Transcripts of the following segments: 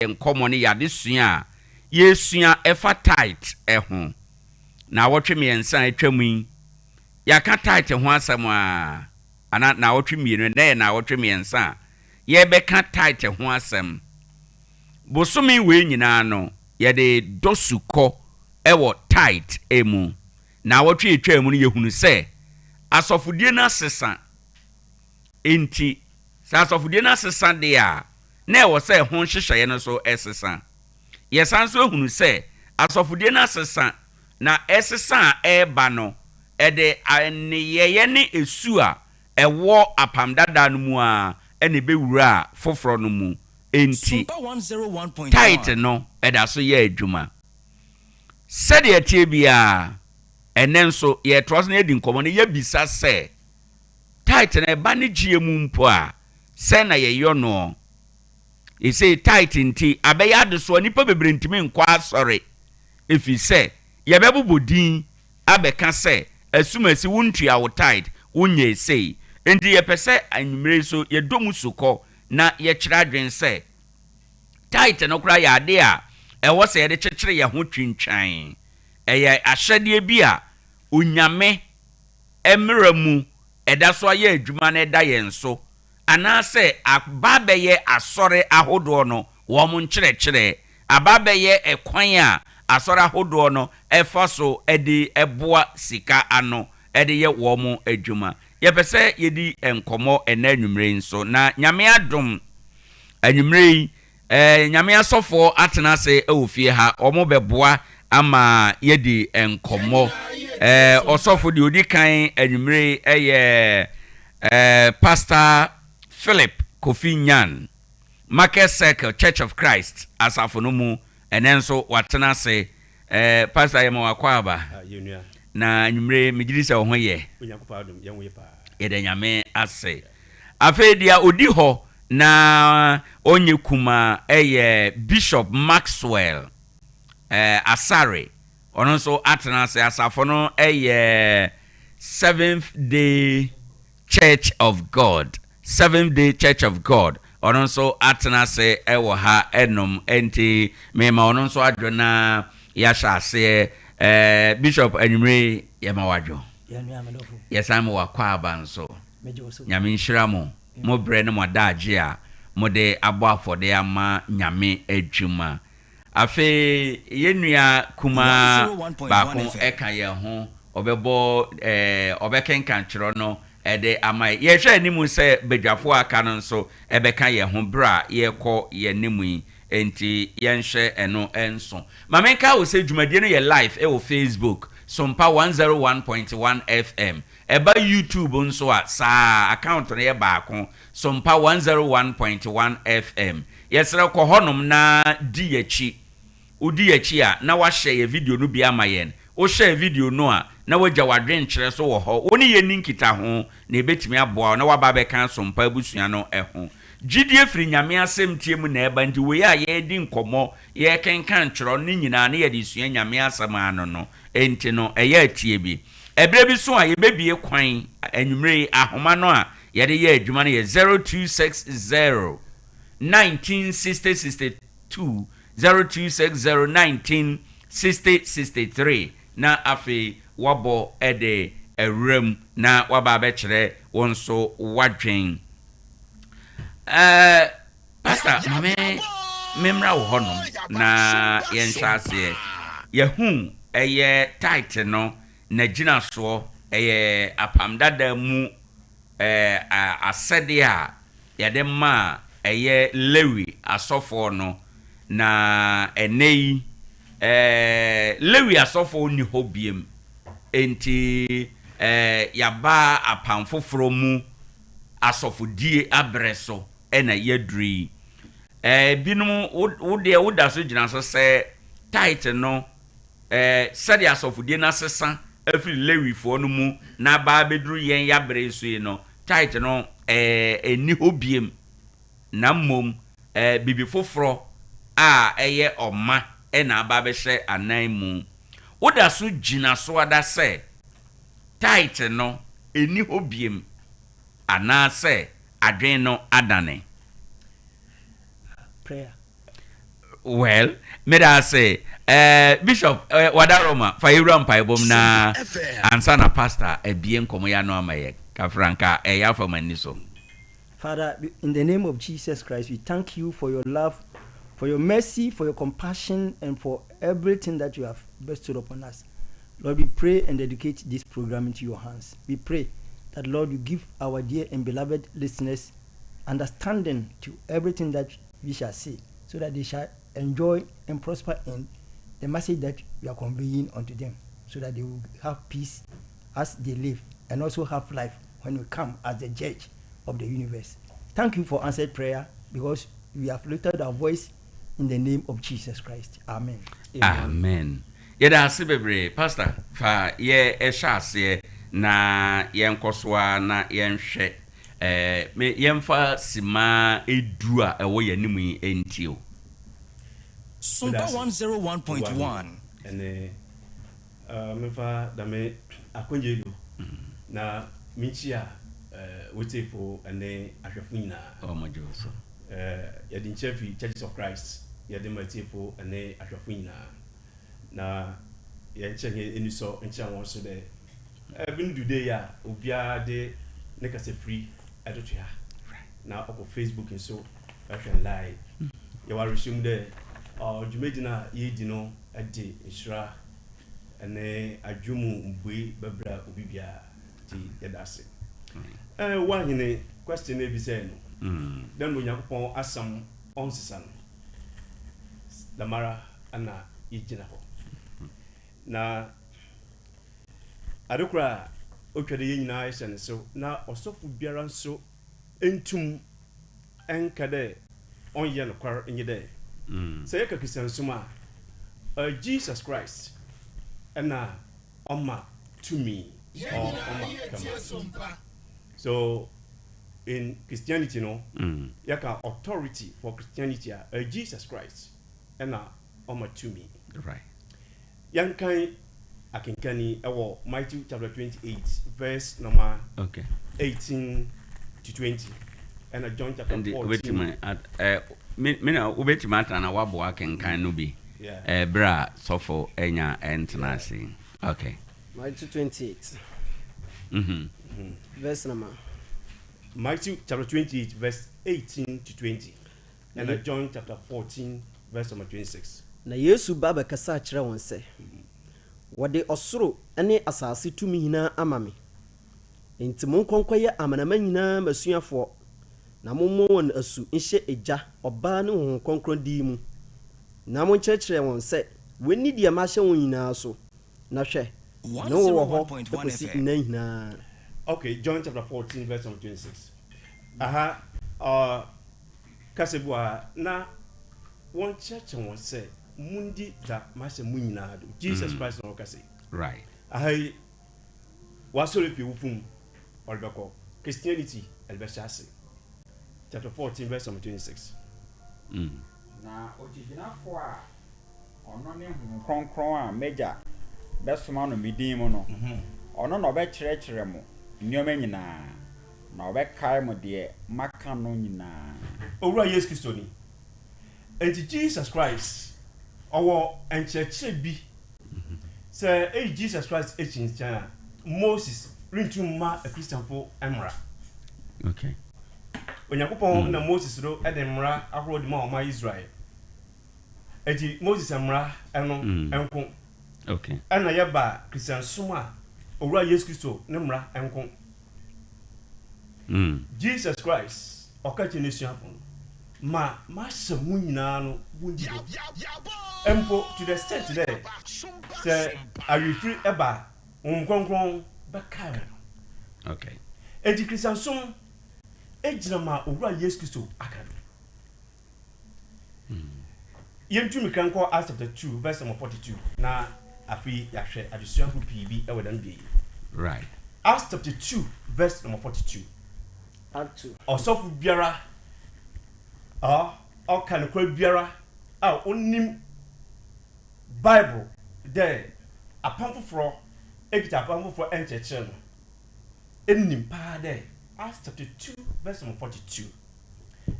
enkomo ne yade sua yesua efa tight ho na wotwe miensa atwamu yaka tight ho asem ana na wotwe mienu na wotwe miensa ye beka tight ho asem bosomi we nyina no ye de dosuko ewo tight emu na wotwe etwamu no yehunu se asofudie na sesa enti sa asofudie na sesa de a na ewo se ho hyehyeye no so esesa yesanso ehunu se asofudie na sesa na esesa eba no ede aniyeye ne esu a ewo apamdada no mu a ene bewura foforo no mu enti tight no eda so ye adwuma sede etie bia enenso ye trust na edi nkomo ne ye bisa se tight na eba ne gie mu mpo a se na ye yo no e say tight nti abeya de so nipa bebre ntimi nkwa asore efi se ye bebobodin abeka se asumasi wuntua wo tight wunye sei enti ye pese anwumre so ye domu sukọ na ye kira dwen se tight no kra ya ade a ewo se ye de kyekere ye ho twintwan eye ahyede bi a onyame emramu eda so aye adwuma na eda ye nso anase ababeye asore ahodo no wo mo nkyerɛkyerɛ ababeye ekwan a asore ahodo no efa so edi eboa sika ano edi ye wo mo adwuma ye pese yedi enkomo ena anwumre nso na nyame adom anwumre nyame asofo atenase ewofie ha omo beboa ama yedi enkomo osofo di odi kan anwumre Pastor Philip Kofi Nyan Market Circle Church of Christ asafo mu enenso watena se pastor yema wakwaba na nyumre migiri se ho ye onyakopadum ye wo pa ye nyame ase afedia odi ho na onye kuma Bishop Maxwell Asare ononso atena se asafo no Seventh Day Church of God Seventh Day Church of God ononso atena se ewo ha enom enti mema ononso adwona ya shase Bishop anwumre yema wadwo yesam wakwa abanso nyame nhyira mo bre ne modagye a mode abo afode ama nyame adwuma afe yenua kuma ba ko eka ye ho obebo obekenkan kyero no ede amai ye hwe animu se bedwafo aka no nso ebeka ye ho bra ye kọ ye nimu enti ye nhwe eno enso mamenka wo se dwumadie no ye live wo Facebook Sompa 101.1 FM eba YouTube nso a sa account no ye baako Sompa 101.1 FM yesere kọ honom na di yachi udi yachi a na wa share ye video no bi amayen o share video no a na wagya wadwen kyerɛ so wo ho woni ye ninkita ho na ebetimi aboa na waba be kan Sompa abusua no ho Gyedie firi nyame asem tie mu na eba nti we ya ye di nkomo ye kenkan kyerɛ no nyina na ye di sua nyame asem ano no enti no eye atie bi ebre bi so a ye bebie kwan anwumre ahoma no a ye de ye adwuma no ye 0260 196062 0260 196063 na afi wabo ede ewrem na waba be kire wonso wadwen pastor memra wo honom na yenhyase yehu eye tight no na gina so eye apamdada mu asede a yede ma eye Lewi asofo no na enei Lewi asofo ni hobiem enti yaba apamfoforo mu asofodie abreso ena yadri binum wode woda so gina so se tight no sade asofodie na sesa afiri Lewi fo no mu na ba bedru yen yabreso yi no tight no eni hobiem na mom bibi foforo a eye oma ena aba be hye anan mu woda so gina so ada se tight no eni hobiem ana se adwen no adane prayer Well, may I say, Bishop, Wadaroma, Fayuram Paibom na Ansana Pastor, a bien Komoyano Amaye, Kafranka, a Yafamaniso. Father, in the name of Jesus Christ, we thank you for your love, for your mercy, for your compassion, and for everything that you have bestowed upon us. Lord, we pray and dedicate this program into your hands. We pray that, Lord, you give our dear and beloved listeners understanding to everything that we shall say, so that they shall enjoy and prosper in the message that we are conveying unto them, so that they will have peace as they live and also have life when we come as the judge of the universe. Thank you for answered prayer, because we have lifted our voice in the name of Jesus Christ. Amen. Amen. Yeda asibebre pastor fa ye ehase na yenkoswa na yenhwe me yemfa sima edua ewo yanimu entio. Sompa 101.1 ene mefa dame akonjedo na michia wotefo ene ahwefo nyina Omojoso yadin chefi Churches of Christ yadin matefo ene ahwefo nyina na yenchenge eniso encha won so de bin dude ya obia de ne kase free edotwa na oko Facebook nso ahwen live ya wa resume de jumedina yedi no ade insura ene adwumu mbui babra obibia ti yedase one hine question e bi say no dem no yakopon asam onsesa no damara ana yigina ho na adokra otwede yenyina ayese so na osofu biara nso entum enkade onye no kwar enye de say ka kristansuma Jesus Christ ana oma to me or oma so in Christianity no yaka authority for Christianity Jesus Christ ana oma to me, right. Yankai akinkani ewo Matthew chapter 28 verse number 18 to 20 and John chapter 14 Mina ubetima na wabo akenkan no bi bra sofo enya entenase. Okay. Matthew 28 verse number Matthew chapter 28 verse 18 to 20 and John chapter 14 verse number 26. Na Yesu baba kasa kire won se wode osoro ene asase tumi hina amame enti mon konkoye amanama nyina masuafo na mommo won asu nhye eja oba ne ho konkron di mu na mon kyerkyere won se weni dia ma hye won nyina so na hwe no wo ho ekosi na hina. Okay, John chapter 14 verse 26. Kasebua na won kyerkyere won se mundi da ma hye mu nyina do Jesus Christ no kase, right. Wasole fi wufum olbeko Christianity elbeshase chapter 14 verse 26. Na otiginafo a ono ne hu kronkron a meja besoma no midin mu no ono no be kyerɛkyerɛ mo nneɔma nyinaa na obɛkae mo de maka no nyinaa. Owura Yesu Kristo ni enti Jesus Christ owo enkyerɛkyerɛ bi say Jesus Christ echincha Moses rintumma a Christian for emra. Okay. Onyakopon na Moses ro edemra ahoro de ma Israel. Enti Moses emra eno enko. Okay. Ana yeba Christian suma owura Yesu Kristo ne mra enko. Jesus Christ okache ne suafo ma shamu nyina no bundi. Empo to the extent today say are you free eba konkron bakare. Okay. Enti Christian sum ejinama owura Yesu Kristo akado. Yentu mikranko Acts chapter 2 verse 42 na afi yahwe adesuan ho PB e wedan bi. Right. Acts chapter 2 verse 42. Act 2. Osofu biara kan ko biara onim Bible there apamfoforo ekita apamfoforo encheche no enim pa there. Acts chapter 2 verse 42.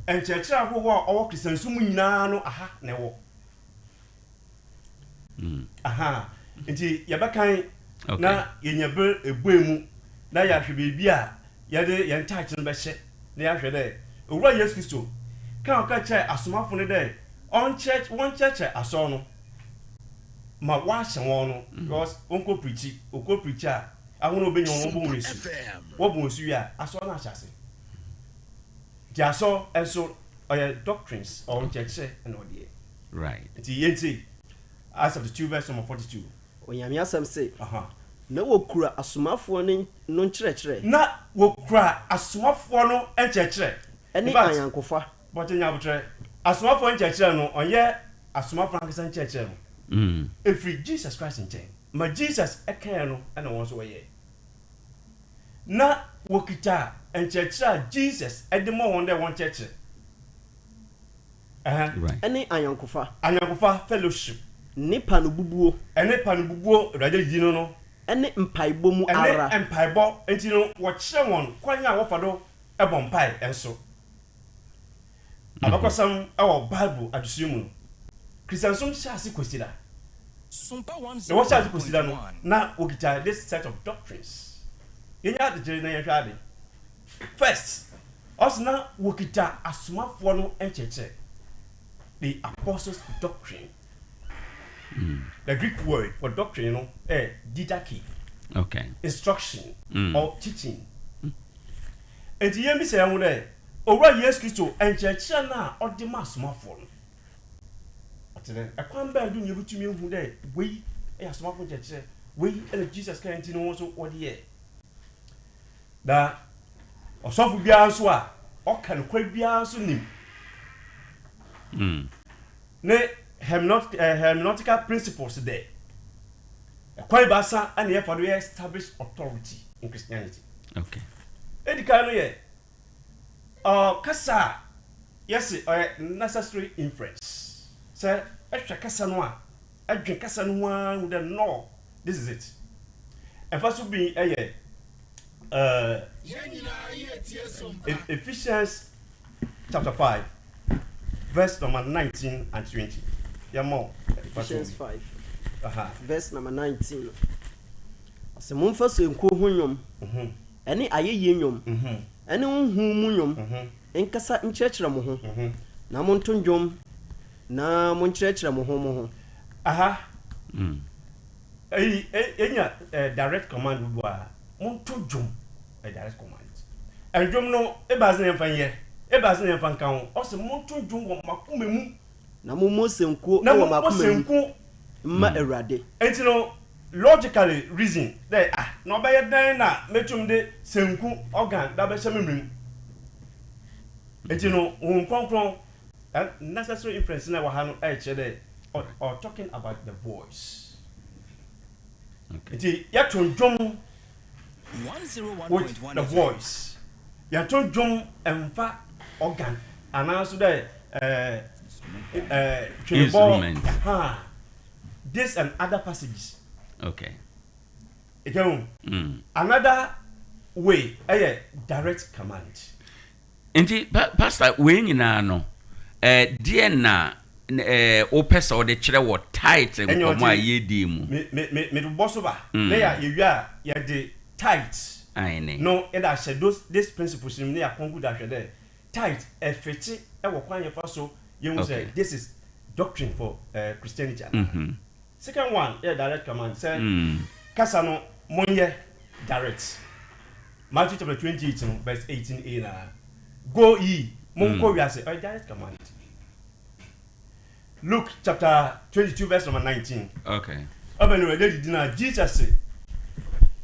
Encheche ahoho a owo Christian sumu nyina no aha na ewo aha nti yɛbɛkan na yɛnyɛbɛ ebuemu na yɛahwɛ baabi a yɛde yɛn taakye no bɛhyɛ na yɛahwɛ dɛ owura Yesu Kristo kan ɔka kyerɛ asomafo no dɛ wɔnkyerɛkyerɛ asɔr no ma wahyɛ wɔn no because wɔnkɔ preachi a ahono obɛnya wɔn bɔ wɔn esu wɔbɔ wɔn esu yi a asɔr no ahyɛ ase nti asɔr ɛnso ɔyɛ doctrines ɔnkyerɛkyerɛ ɛna ɔdeɛ right nti yɛnti Acts chapter 2 verse number 42 onyame asɛm se na wɔkura asomafoɔ no nkyerɛkyerɛ na wɔkura asomafoɔ no nkyerɛkyerɛ ɛne anyankofa bɔtɛ nyabotrɛ asomafoɔ nkyerɛkyerɛ no ɔnyɛ asomafoɔ ankasa nkyerɛkyerɛ no ɛfiri Jesus Christ nkyɛn ma Jesus ɛkaeɛ no ɛna wɔn nso wɔyɛ na wɔkita nkyerɛkyerɛ a Jesus ɛde ma wɔn dɛ wɔn kyerɛkyerɛ ɛne anyankofa fellowship nipa no bubuo awurade di no ɛne mpaebɔ mu ara ɛne mpaebɔ nti no wɔkyerɛ wɔn kwan a wɔfa do ɛbɔ mpae ɛnso abakɔsam ɛwɔ Bible adesua mu no Christiansom hyɛ ase kɔsi da na wɔhyɛ ase kɔsi da no na wɔkita this set of doctrines yɛnyɛ adekyerɛ na yɛhwɛ ade first ɔsɛ na wɔkita asomafoɔ no nkyerɛkyerɛ the apostles' doctrine. The Greek word for doctrine, you know, didache. Okay. Instruction or teaching. And the yemi say amu there, owura Yesu Kristo enkyerɛkyerɛ na ɔde ma asomafo no. Ɔtɛn ɛkwan bɛɛ do nyebu tumi hu there, wei asomafo nkyerɛkyerɛ, wei ɛna Jesus Christ no wɔn so ɔde yɛ. Da ɔsɔfo biara nso a ɔka no kwa biara nso nim. Ne hermeneutical principles there. A quite basa and here for the established authority in Christianity. Okay. Edikano ye. Kasa yes necessary inference. Say extra kasa noa. Edwin kasa noa with the no. This is it. And first will be Ephesians chapter 5 verse number 19 and 20. Ephesians 5 verse number 19. Ase momfa so enko ho nwom ene ayeye nwom ene honhum mu nwom enkasa nkyerɛkyerɛ mo ho na monto ndwom na monkyerɛkyerɛ mo ho enya direct command bu a monto ndwom a direct command ndwom no ebazin emfanye ebazin emfankan ose monto ndwom wo makoma mu na mo senkuo na wo makoma ma awurade enti no logically reason that na obeye dan na metum de senku organ da be hye enti no won konkron necessary inference na wa ha no chere or talking about the voice. Okay. Enti ya tonjom 101.1 the voice ya tonjom emfa organ anaso de instrument. This and other passages. Okay. Again, another way, direct command. Indeed, Pastor, when you know, dear na, opesa or the chair were tight and my Gyedie mu. Me boss over. There you are the tight. I know. No, and I said these principles in there conclude that there. Tight, a fetty, a wakanya faso. You will say this is doctrine for Christianity. Second one, direct command. Say, Kasano monye direct. Matthew chapter 28, verse 18a. Go ye, monko we say, direct command. Luke chapter 22, verse number 19. Okay. Jesus said,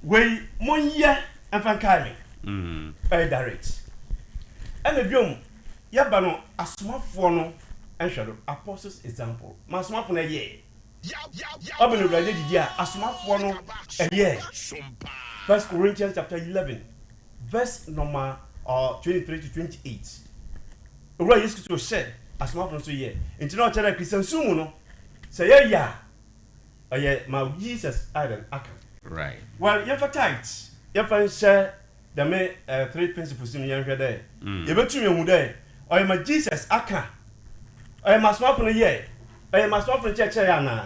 we monye and fankame. Direct. And the biom, yabano asomafo no enhwedo apostles example. Masomafo na ye. Obenu brade didi a asomafo no ye. 1 Corinthians chapter 11 verse number 23 to 28. Owura Yesu Kristo said asomafo no so ye. Enti na o chere Christian sumu no say ye ya. Ma Jesus Adam aka. Right. Well, you for tight. You for share the me three principles in your there. You betu me hu there. Or ma Jesus aka. Or ma swap no ye. Or ma swap no church ya na.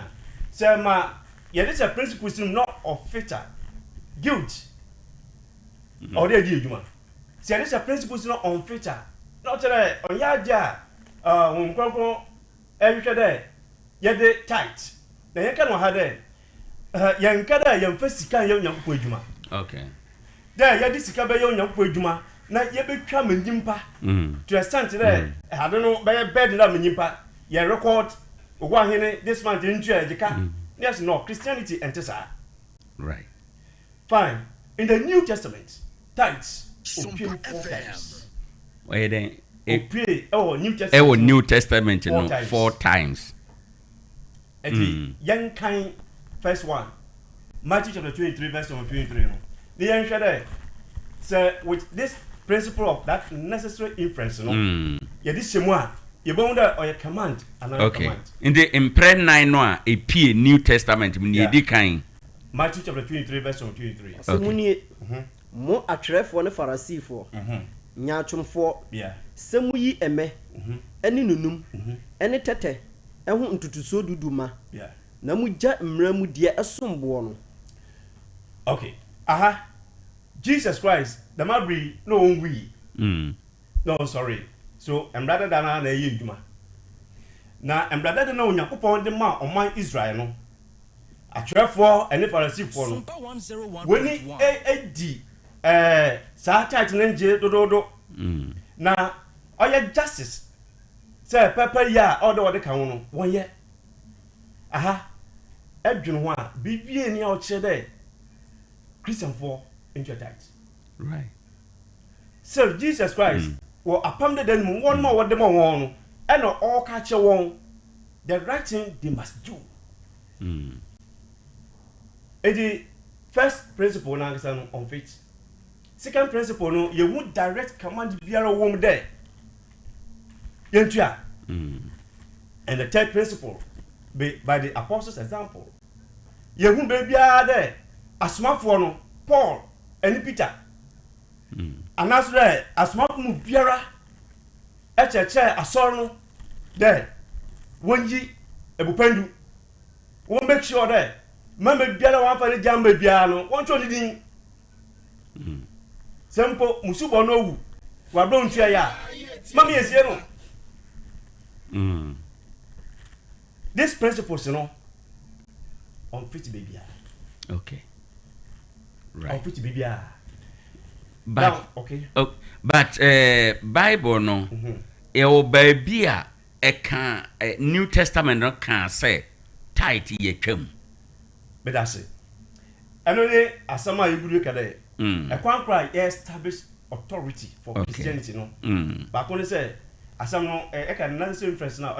Say ma, this a principle not of fatal guilt. Or they do you man. Say this a principle not on fatal. Not today on yaja. When come every day. Yede tight. Na yen kan ha de yen ka da yen fa sika yen nyankopɔ adwuma. Okay. There yede sika be yen nyankopɔ adwuma na ye betwa manyimpa. To extent there I don't know be bed na manyimpa. Ye record Owoahene this month into ejika. Yes no Christianity enter sa. Right. Fine. In the New Testament, tithes appear 4 times. Why then? Appear New Testament. New Testament 4 times. 4 times. Young kind first one. Matthew chapter 23, verse 23. The young shade. So with this principle of that necessary inference, this semua, you bonder or your command another command. In the impre 9 no a p New Testament di kind. Matthew chapter 23, verse 23. So muni mo atwerɛfoɔ ne farisifoɔ nyaatwomfoɔ sɛmu yi ɛmɛ ɛne nunum ɛne tɛtɛ ɛho ntutuso duduma na mu gya mmara mu deɛ ɛsomboɔ no. Okay. Jesus Christ, the mabri no we. No, sorry. So, and rather than na yinduma. Na and rather than no Yakupon the ma on my Israel no. A trefo and if I receive for no. When he sa tight nje do. Na oya justice. Say papa ya all the kan no. One year. Edwin ho a bibie ni a o che there. Christian for into tight. Right. So Jesus Christ will apam the them one more what them on and all catch one the right thing they must do. The first principle now is on faith. Second principle no you won't direct command biara woman there. Yentua. And the third principle by the apostles' example. You won't be there. Asmafo no Paul and Peter. And that's right. Asmafo mu biara echeche asor no there. Wonji ebupendu. Won make sure there. Mama biara wan fa ne jamba biara no. Won cho ni din. Sempo musubo no wu. Wa do ntua ya. Mama yesie no. This principles you know on fit baby. Okay. Right. But now, okay. Oh, but Bible no. Baby can New Testament no can say tight ye twam. But that's it. And only asama you kada. A kwan cry establish authority for Christianity no. But when say asam no e can necessary inference now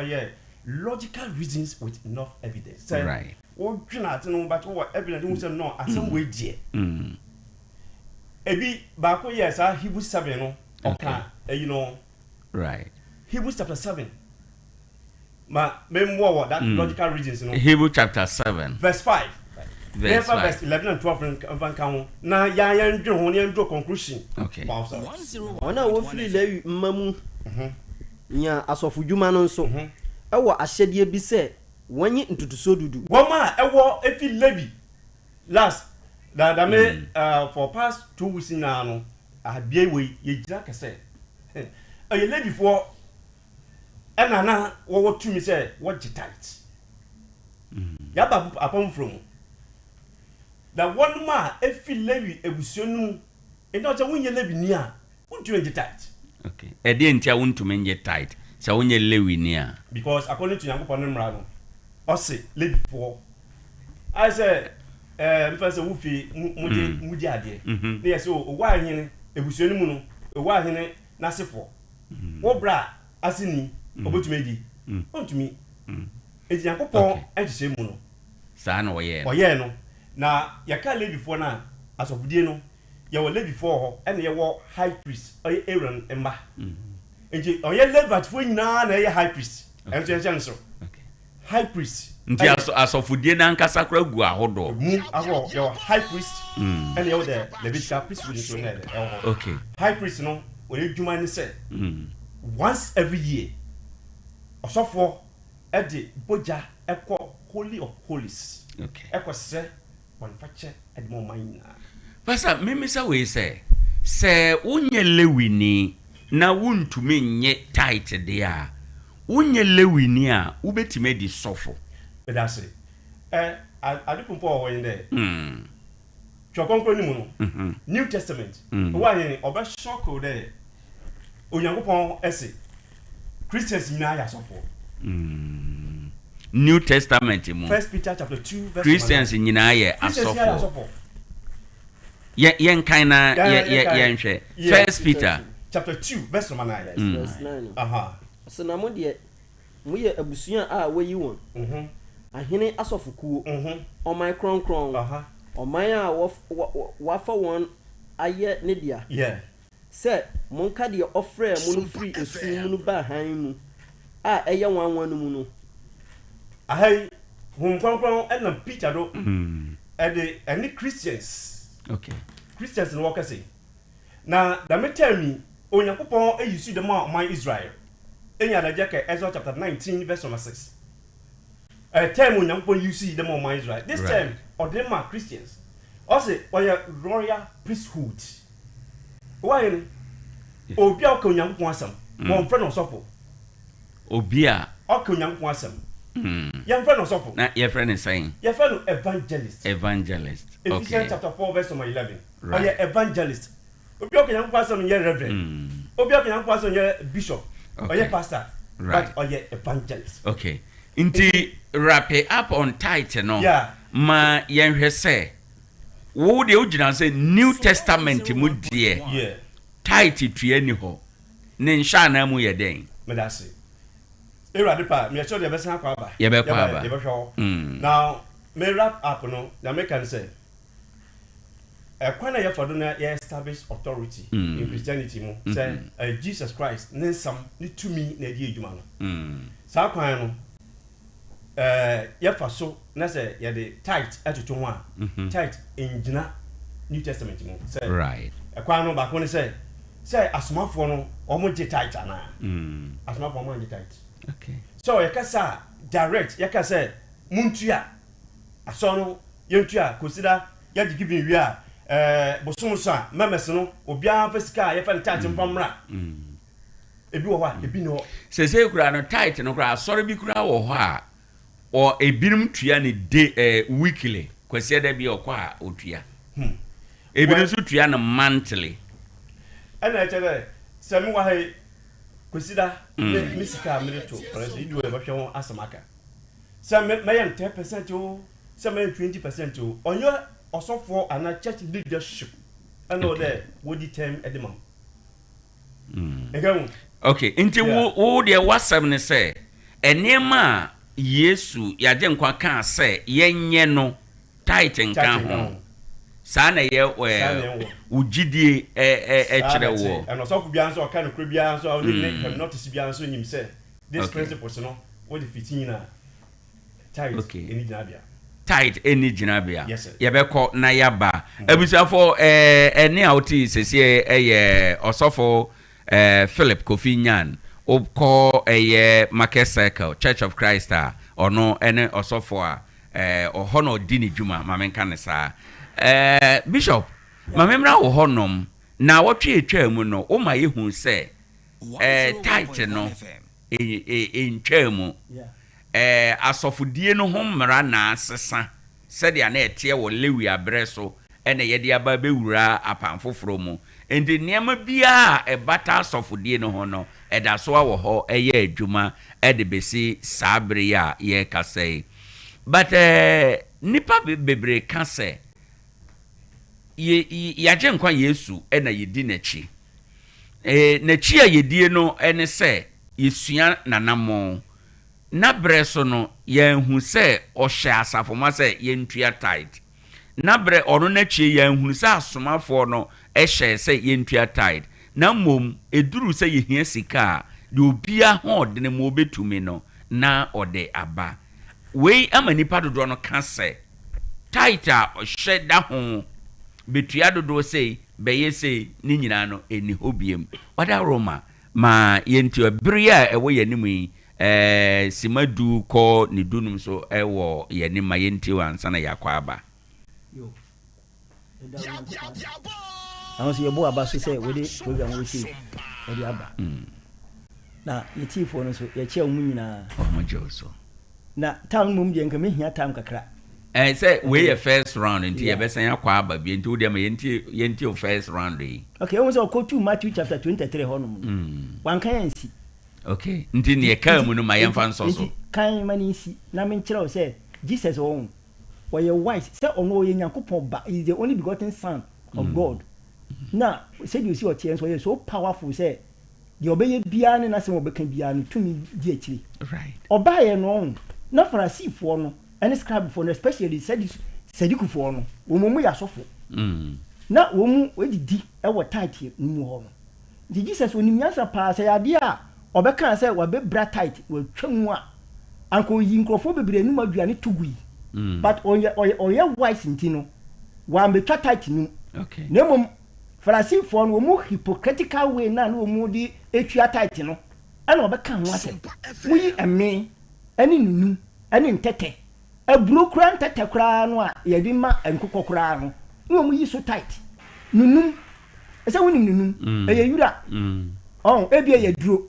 logical reasons with enough evidence. Say, right. What you know but what evidence we say no asam we die. Ebi baako yes Hebrews 7 no oka you know right. Hebrews chapter 7 ma memwo that logical reasons no Hebrews chapter 7 verse 5 verse 11 and 12 and kan na ya ndwe ho ne ndwe conclusion. Okay. Ona wo firi Lewi mmamu nya asofodwuma no nso ɛwɔ ahyɛdeɛ bi sɛ wɔnye ntutuso dudu woma ɛwɔ efi Lewi last that me for past 2 weeks now no abie we ye gira kase ye Lewi for na wo tumi say what tight ya ba apam from that one ma efi Lewi ebusuonu e no say wonye Lewi ni a wontu tight. Okay. E dey ntia wontu menye tight say wonye Lewi ni a because according to Yankopɔn mmara no o say Lewi for I say mfasa wufi mudi ade na yeso Owoahene ebusuani mu no Owoahene nasefo wo bra asini obotumi di ontumi edi Yankopɔn ehye mu no saa na oye no na yaka Lewi for na asofudie no ye wo Lewi for ho ene ye wo high priest Aaron emba enje oye Levite for nyina na ye high priest enche so high priest nti asofudie na nkasa kra gu ahodo mu aho your high priest and you the Levitical priesthood so na okay high priest no we dwuma ni say once every year osofo e de boja ekọ holy of holies. Okay. Ekose one fache at more mine. Pastor, me say we say unye lewini na wuntumi nye tight dia. Unye lewini a ubetime di sofo. But that's it. I do pumpo in there. Chokonko ni mu New Testament. Why any oba shoko there. Onyankopon ese. Christians nyina ya sofo. New Testament mu. 1 Peter chapter 2 verse Christians nyina ye asofo. Yen kinda yenhwe. 1 Peter chapter 2 verse 9. Verse 9. So na mo de mo ye abusua a wayi won. Ahene asofokuo. Oman kronkron. Oman a wafa won aye ne dia. Yeah. Say monka de ofre mo no free esu mu ba han mu. A eye wanwan no mu no. Ahai hum kronkron na Peter do. E any Christians. Okay. Christians no work say. Na da me tell me Onyankopon e use dem a Israel. Enya da jeke Ezra chapter 19 verse 6. Time Onyankopon use dem a Israel. This time or them are Christians. Also or royal priesthood. Why obi a ko Onyankopon asam. Mo friend no sofo. Obi a o ko Onyankopon asam. Your friend no sofo. Na your friend is saying. Your friend evangelist. Evangelist. Ephesians chapter 4 verse 11. Right. Or your evangelist. Obi a ko Onyankopon asam ye reverend. Obi a ko Onyankopon asam ye bishop. Or your pastor. Right. But or your evangelist. Okay. Inti wrap it up on title no. Yeah. Ma yenhwe say wo de ogina say New Testament mu de. Yeah. Title tue ni ho. Ne nsha na mu ye den. Me da say. Erade pa, me sure the best akwa ba. Ye be kwa ba. Ye be hwo. Now, me wrap up no, na me can say kwana ye fodo na ye establish authority in Christianity mu. Say Jesus Christ ne sam ne tumi na di edwuma no. Sa kwan no ye fa so na say ye de tight atoto ho a tight engina New Testament mu. Say right. Kwan no ba ko ne say asomafo no omo je tight ana. Asomafo omo je tight. Okay. So you can say direct, you can say muntua asono yentua consider you giving we are bosumsa memes no obia fasika ye fa tight mpamra ebi wo ha ebi no se kura no tight no kura sorry bi kura wo ho a o ebirum tua ne day weekly kwase da bi okwa otua ebirum so tua no monthly ana chere se mi wa he consider misika minute for us you do e bahwe won asamaka se me 10% o se me 20% o onyo osofo ana church leadership and all there what the term edema okay inti wo de wasam ne say enema Yesu yaje nkwa kan say yenye no titan kan ho sa na ye Gyedie kire wo and osofo bia nso kan kro bia nso o ne notice bia nso nyim say this principles no what the 15 na tight eni jinabia tight eni jinabia yes, ye be ko na yaba abusafo ene a oti sese osofo Philip Kofi Nyan okọ Market Circle Church of Christ ono ene osofo a oho no di ni djuma ma menka ne sa Bishop ma memra wo honom na wotwe etwa mu no o ma yehu se tight no entwa mu asofodie no ho mmara na asesa se dia na etie wo lewi abreso ene ye dia ba bewura apanfoforo mu endi niam bia ebata asofodie no ho no eda so wo ho eye adwuma ede besi sabre ya ye kasei but nipa bebre kase yaje nkwa Yesu ena yedi nachi nachi a yedie no ene se yesua nanamo na breso no yenhu se ohye asafoma se yentua tight na bre ono nachi yenhu se asomafo no ehye se yentua tight na mom eduru se yehia sika de obia ho de ne mo obetumi no na ode aba wei amanipa dodo no ka se tight a ohye da ho betua dodo sei beye sei ni nyina no eni hobiem wada roma ma yentu abria ewo yanimu simadu ko ni dunum so ewo ye ni mayenti wansa na yakwa aba yo I see your boy about to say with it program we see the aba na yeti for no so ye che omu nyina omojo so na time mum je nka me hia time kakra say we your first round into ye besan yakwa aba bi nti wo dem yenti o first round yi okay we say go to Matthew chapter 23 honum wan kan yansi okay nti ne ka mu no ma yemfa nso so kan mani si na me nkyerɛ say Jesus won were wise say ono ye Nyankopɔn ba is the only begotten son of God na say you see o tie so so powerful say the obeye bia ne na se obeka bia no tumi di akiri right obaye no na Pharisee no any scribe for no especially Sadducees no wo mu ya sofo na wo mu odidi e wo tight ni mu ho no di Jesus onim yansa pa say ade a obeka say wa be bra tight wo twam a anko yi nkrofo bebre ni maduane tugui but oye wise ntino wa be tight ni okay na mum Pharisee for no mu hypocritical way na no mu di etua tight no ana obeka ho asem mu yi eme ani nunu ani ntete aburo kura ntete kura no a ye di ma enkokɔ kura no no mu yi so tight nunum ese wonim nunum eye yura ebi eye duro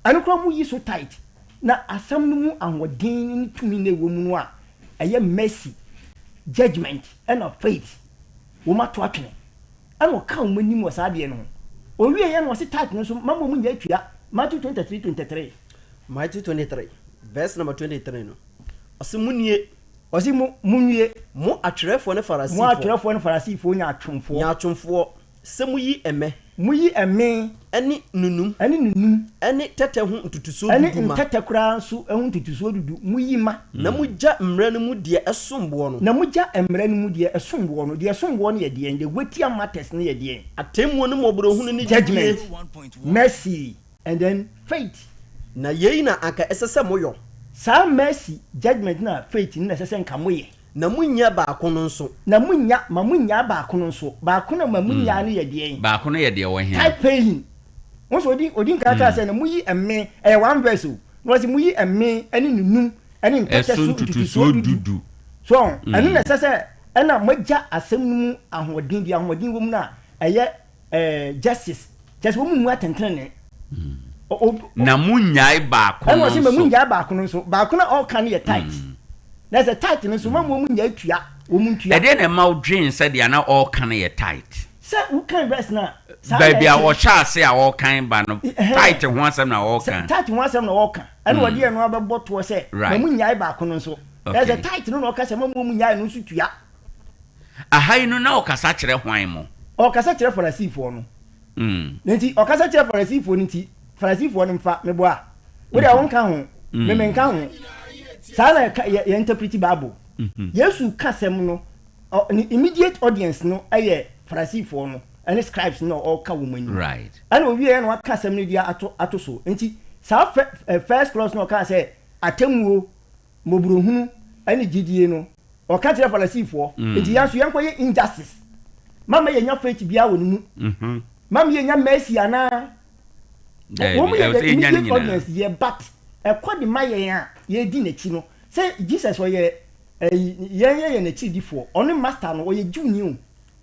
ani kura mu yi so tight na asam no mu anwodin ni tumi na ewo mu no a eye mercy judgment and of faith wo ma to atwene ano ka wo manim wo saade no o wie ye no se tight no so mama mu nya atwa Matthew 23 Matthew 23 verse number 23 no osimunie munwie mo atwerefo ne Pharisee mo atwerefo ne Pharisee fo nya atwomfo se muyi eme ani nunum ani tete ho ntutuso dudu ani tete kura so ho ntutuso dudu muyi ma na mugya mmra no mu de esombo no na mugya mmra no mu de esombo no de esombo no ye de en de wetia matters no ye de atemmu no mobro hunu ni judgment mercy and then faith na yei na aka esese moyo sa mercy judgment na faith na esese nka moye na munya ba kono nso na munya ba kono nso ba kono ma munya no ye de en ba kono ye de wo he type pain won so odi nka say na muyi emme one verse no say muyi emme ani nunum ani ntete so dudu so ani na esese na magya asem mu ahoden wo mu na eye justice wo mu atentene na munyai ba kono so na munyai ba kono so ba kono all can ye tight there's a tight no so mamu munyai tua wo mu tua e dey na ma dream said ya na all can ye tight say who can rest na baby a wo sha say a all can ba no tight ho asem na all can tight ho asem na all can and what dey no abebo to say na munyai ba kono so there's a tight no no ka say mamu munyai no so tua ahai no na o kasa kire hwan mo o kasa kire Pharisee fo no nti o kasa kire Pharisee fo nti Pharisee fo no mfa mebo a wo dey won ka ho me nka ho sana ye interpret Bible Yesu kasem no immediate audience no aye Pharisee fo no and scribes no all ka woman right and we here no kasem no dia ato so nti sa first clause no ka say atemwo mobrohunu ani Gyedie no o ka tire Pharisee fo nti yanso yankoye injustice mama ye nya faith bia wonu mama ye nya mercy ana audience ye but ekodi maye a ye di na chi no say Jesus oye ye na chi di fo onu master no oye Jew ni o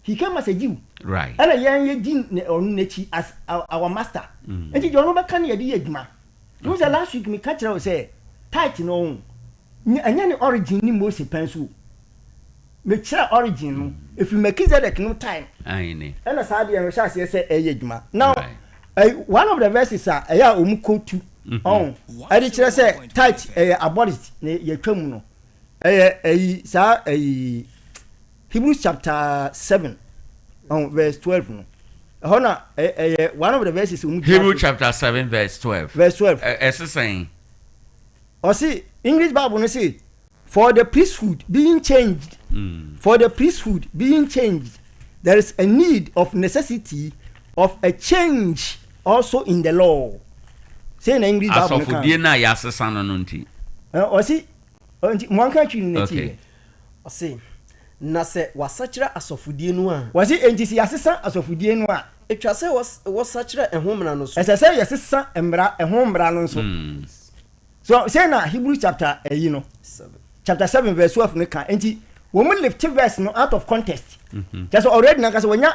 he came as a Jew right and ye di onu na chi as our master enti je onu be kan ye di adwuma you say last week me catch you say tight no anya ni origin ni Moses pensu me kira origin no if you make it no time aine and as ade en sha say eye adwuma now one of the verses are eya omu quote on ade kire say tight abolished ye twam no sa Hebrews chapter 7 on verse 12 no hona one of the verses Hebrews chapter 7 verse 12 saying or see English Bible no say for the priesthood being changed there is a need of necessity of a change also in the law. Say in English Bible. As of die na ya sesa no nti. O si mo kan twi ni ti. O si na se wasachira asofudie no a. O si enti si asesa asofudie no a. Etwa se wasachira ehomra no so. Ese se yesesa emra ehomra no so. So say na Hebrews chapter chapter 7 verse 12 ne kan enti wo mo lift verse no out of context. Just already na kase wonya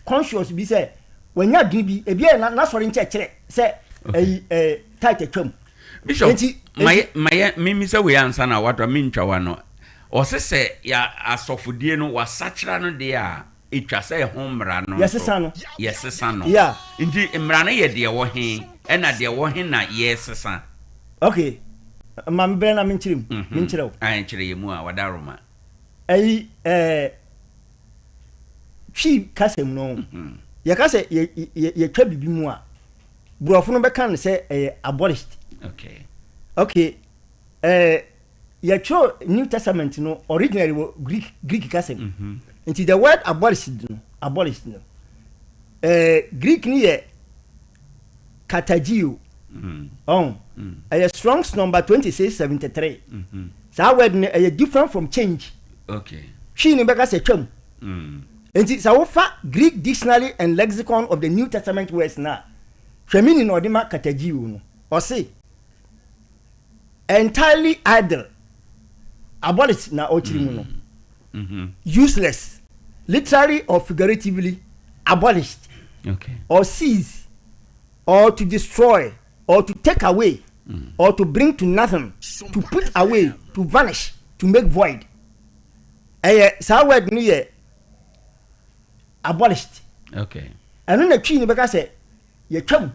conscious bi say wonya din bi e bia na sori nche say tight twam. Bishop my me say we answer na what me ntwa wa no. O se ya asofodie no wasachira no de a etwa say ho mra no. Yes sir no. Yeah. Nti mra no ye de wo he na de wo he na yes sir. Okay. Mam bre na minchirim. Minchiraw. Ai chire yemu a wadaroma. Chi kasem no. Ya kase ye twa bibi mu a. Burofo no be kan say abolished. Okay. Ya cho New Testament no originally Greek kasem. Into the word abolished no. Greek ni ye katagio. A Strong's number 2673. That word is different from change. Okay. She ni beka se twam. And it's a Greek dictionary and lexicon of the New Testament words na. Femini no de ma katagio no. Or say entirely idle. Abolished na ochirimu no. Useless. Literally or figuratively abolished. Okay. Or seize or to destroy or to take away or to bring to nothing, to put away, to vanish, to make void. Sa word ni abolished. Okay. And when the tree ni beka say ye twam.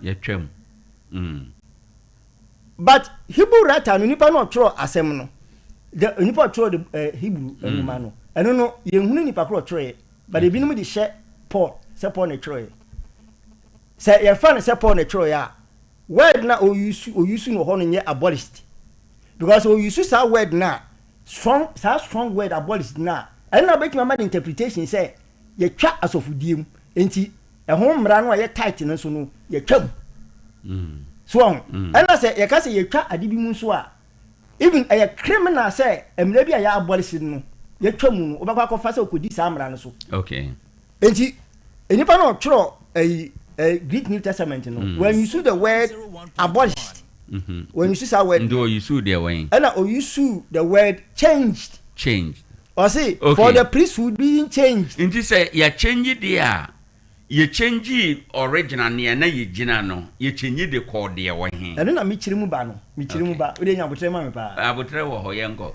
But Hebrew writer no nipa no tro asem no. The nipa tro the Hebrew enuma no. Eno no ye hunu nipa kro tro ye. But ebi no de share Paul, say Paul ne tro ye. Say ye fa ne say Paul ne tro ya. Word na o use no ho no nye abolished. Because o use that word na strong word abolished na. And na bet my interpretation say ye twa asofudiem enti e ho mra no ye tight no so no ye twam. So and I say ye ka say ye twa ade bi mu so a even a criminal say emre bi a ya abolished no ye twam no obakwa ko fa say okodi sa mra no so. Okay. Enti enipa no tro Greek New Testament no when you see the word abolished when you see that word do you see the way and you see the word changed or say for the priesthood being changed nti say ya change there ye change original na ye gina no ye change the code there wo he and na me chirimu ba we dey nya abotre ma me pa abotre wo ho ye nko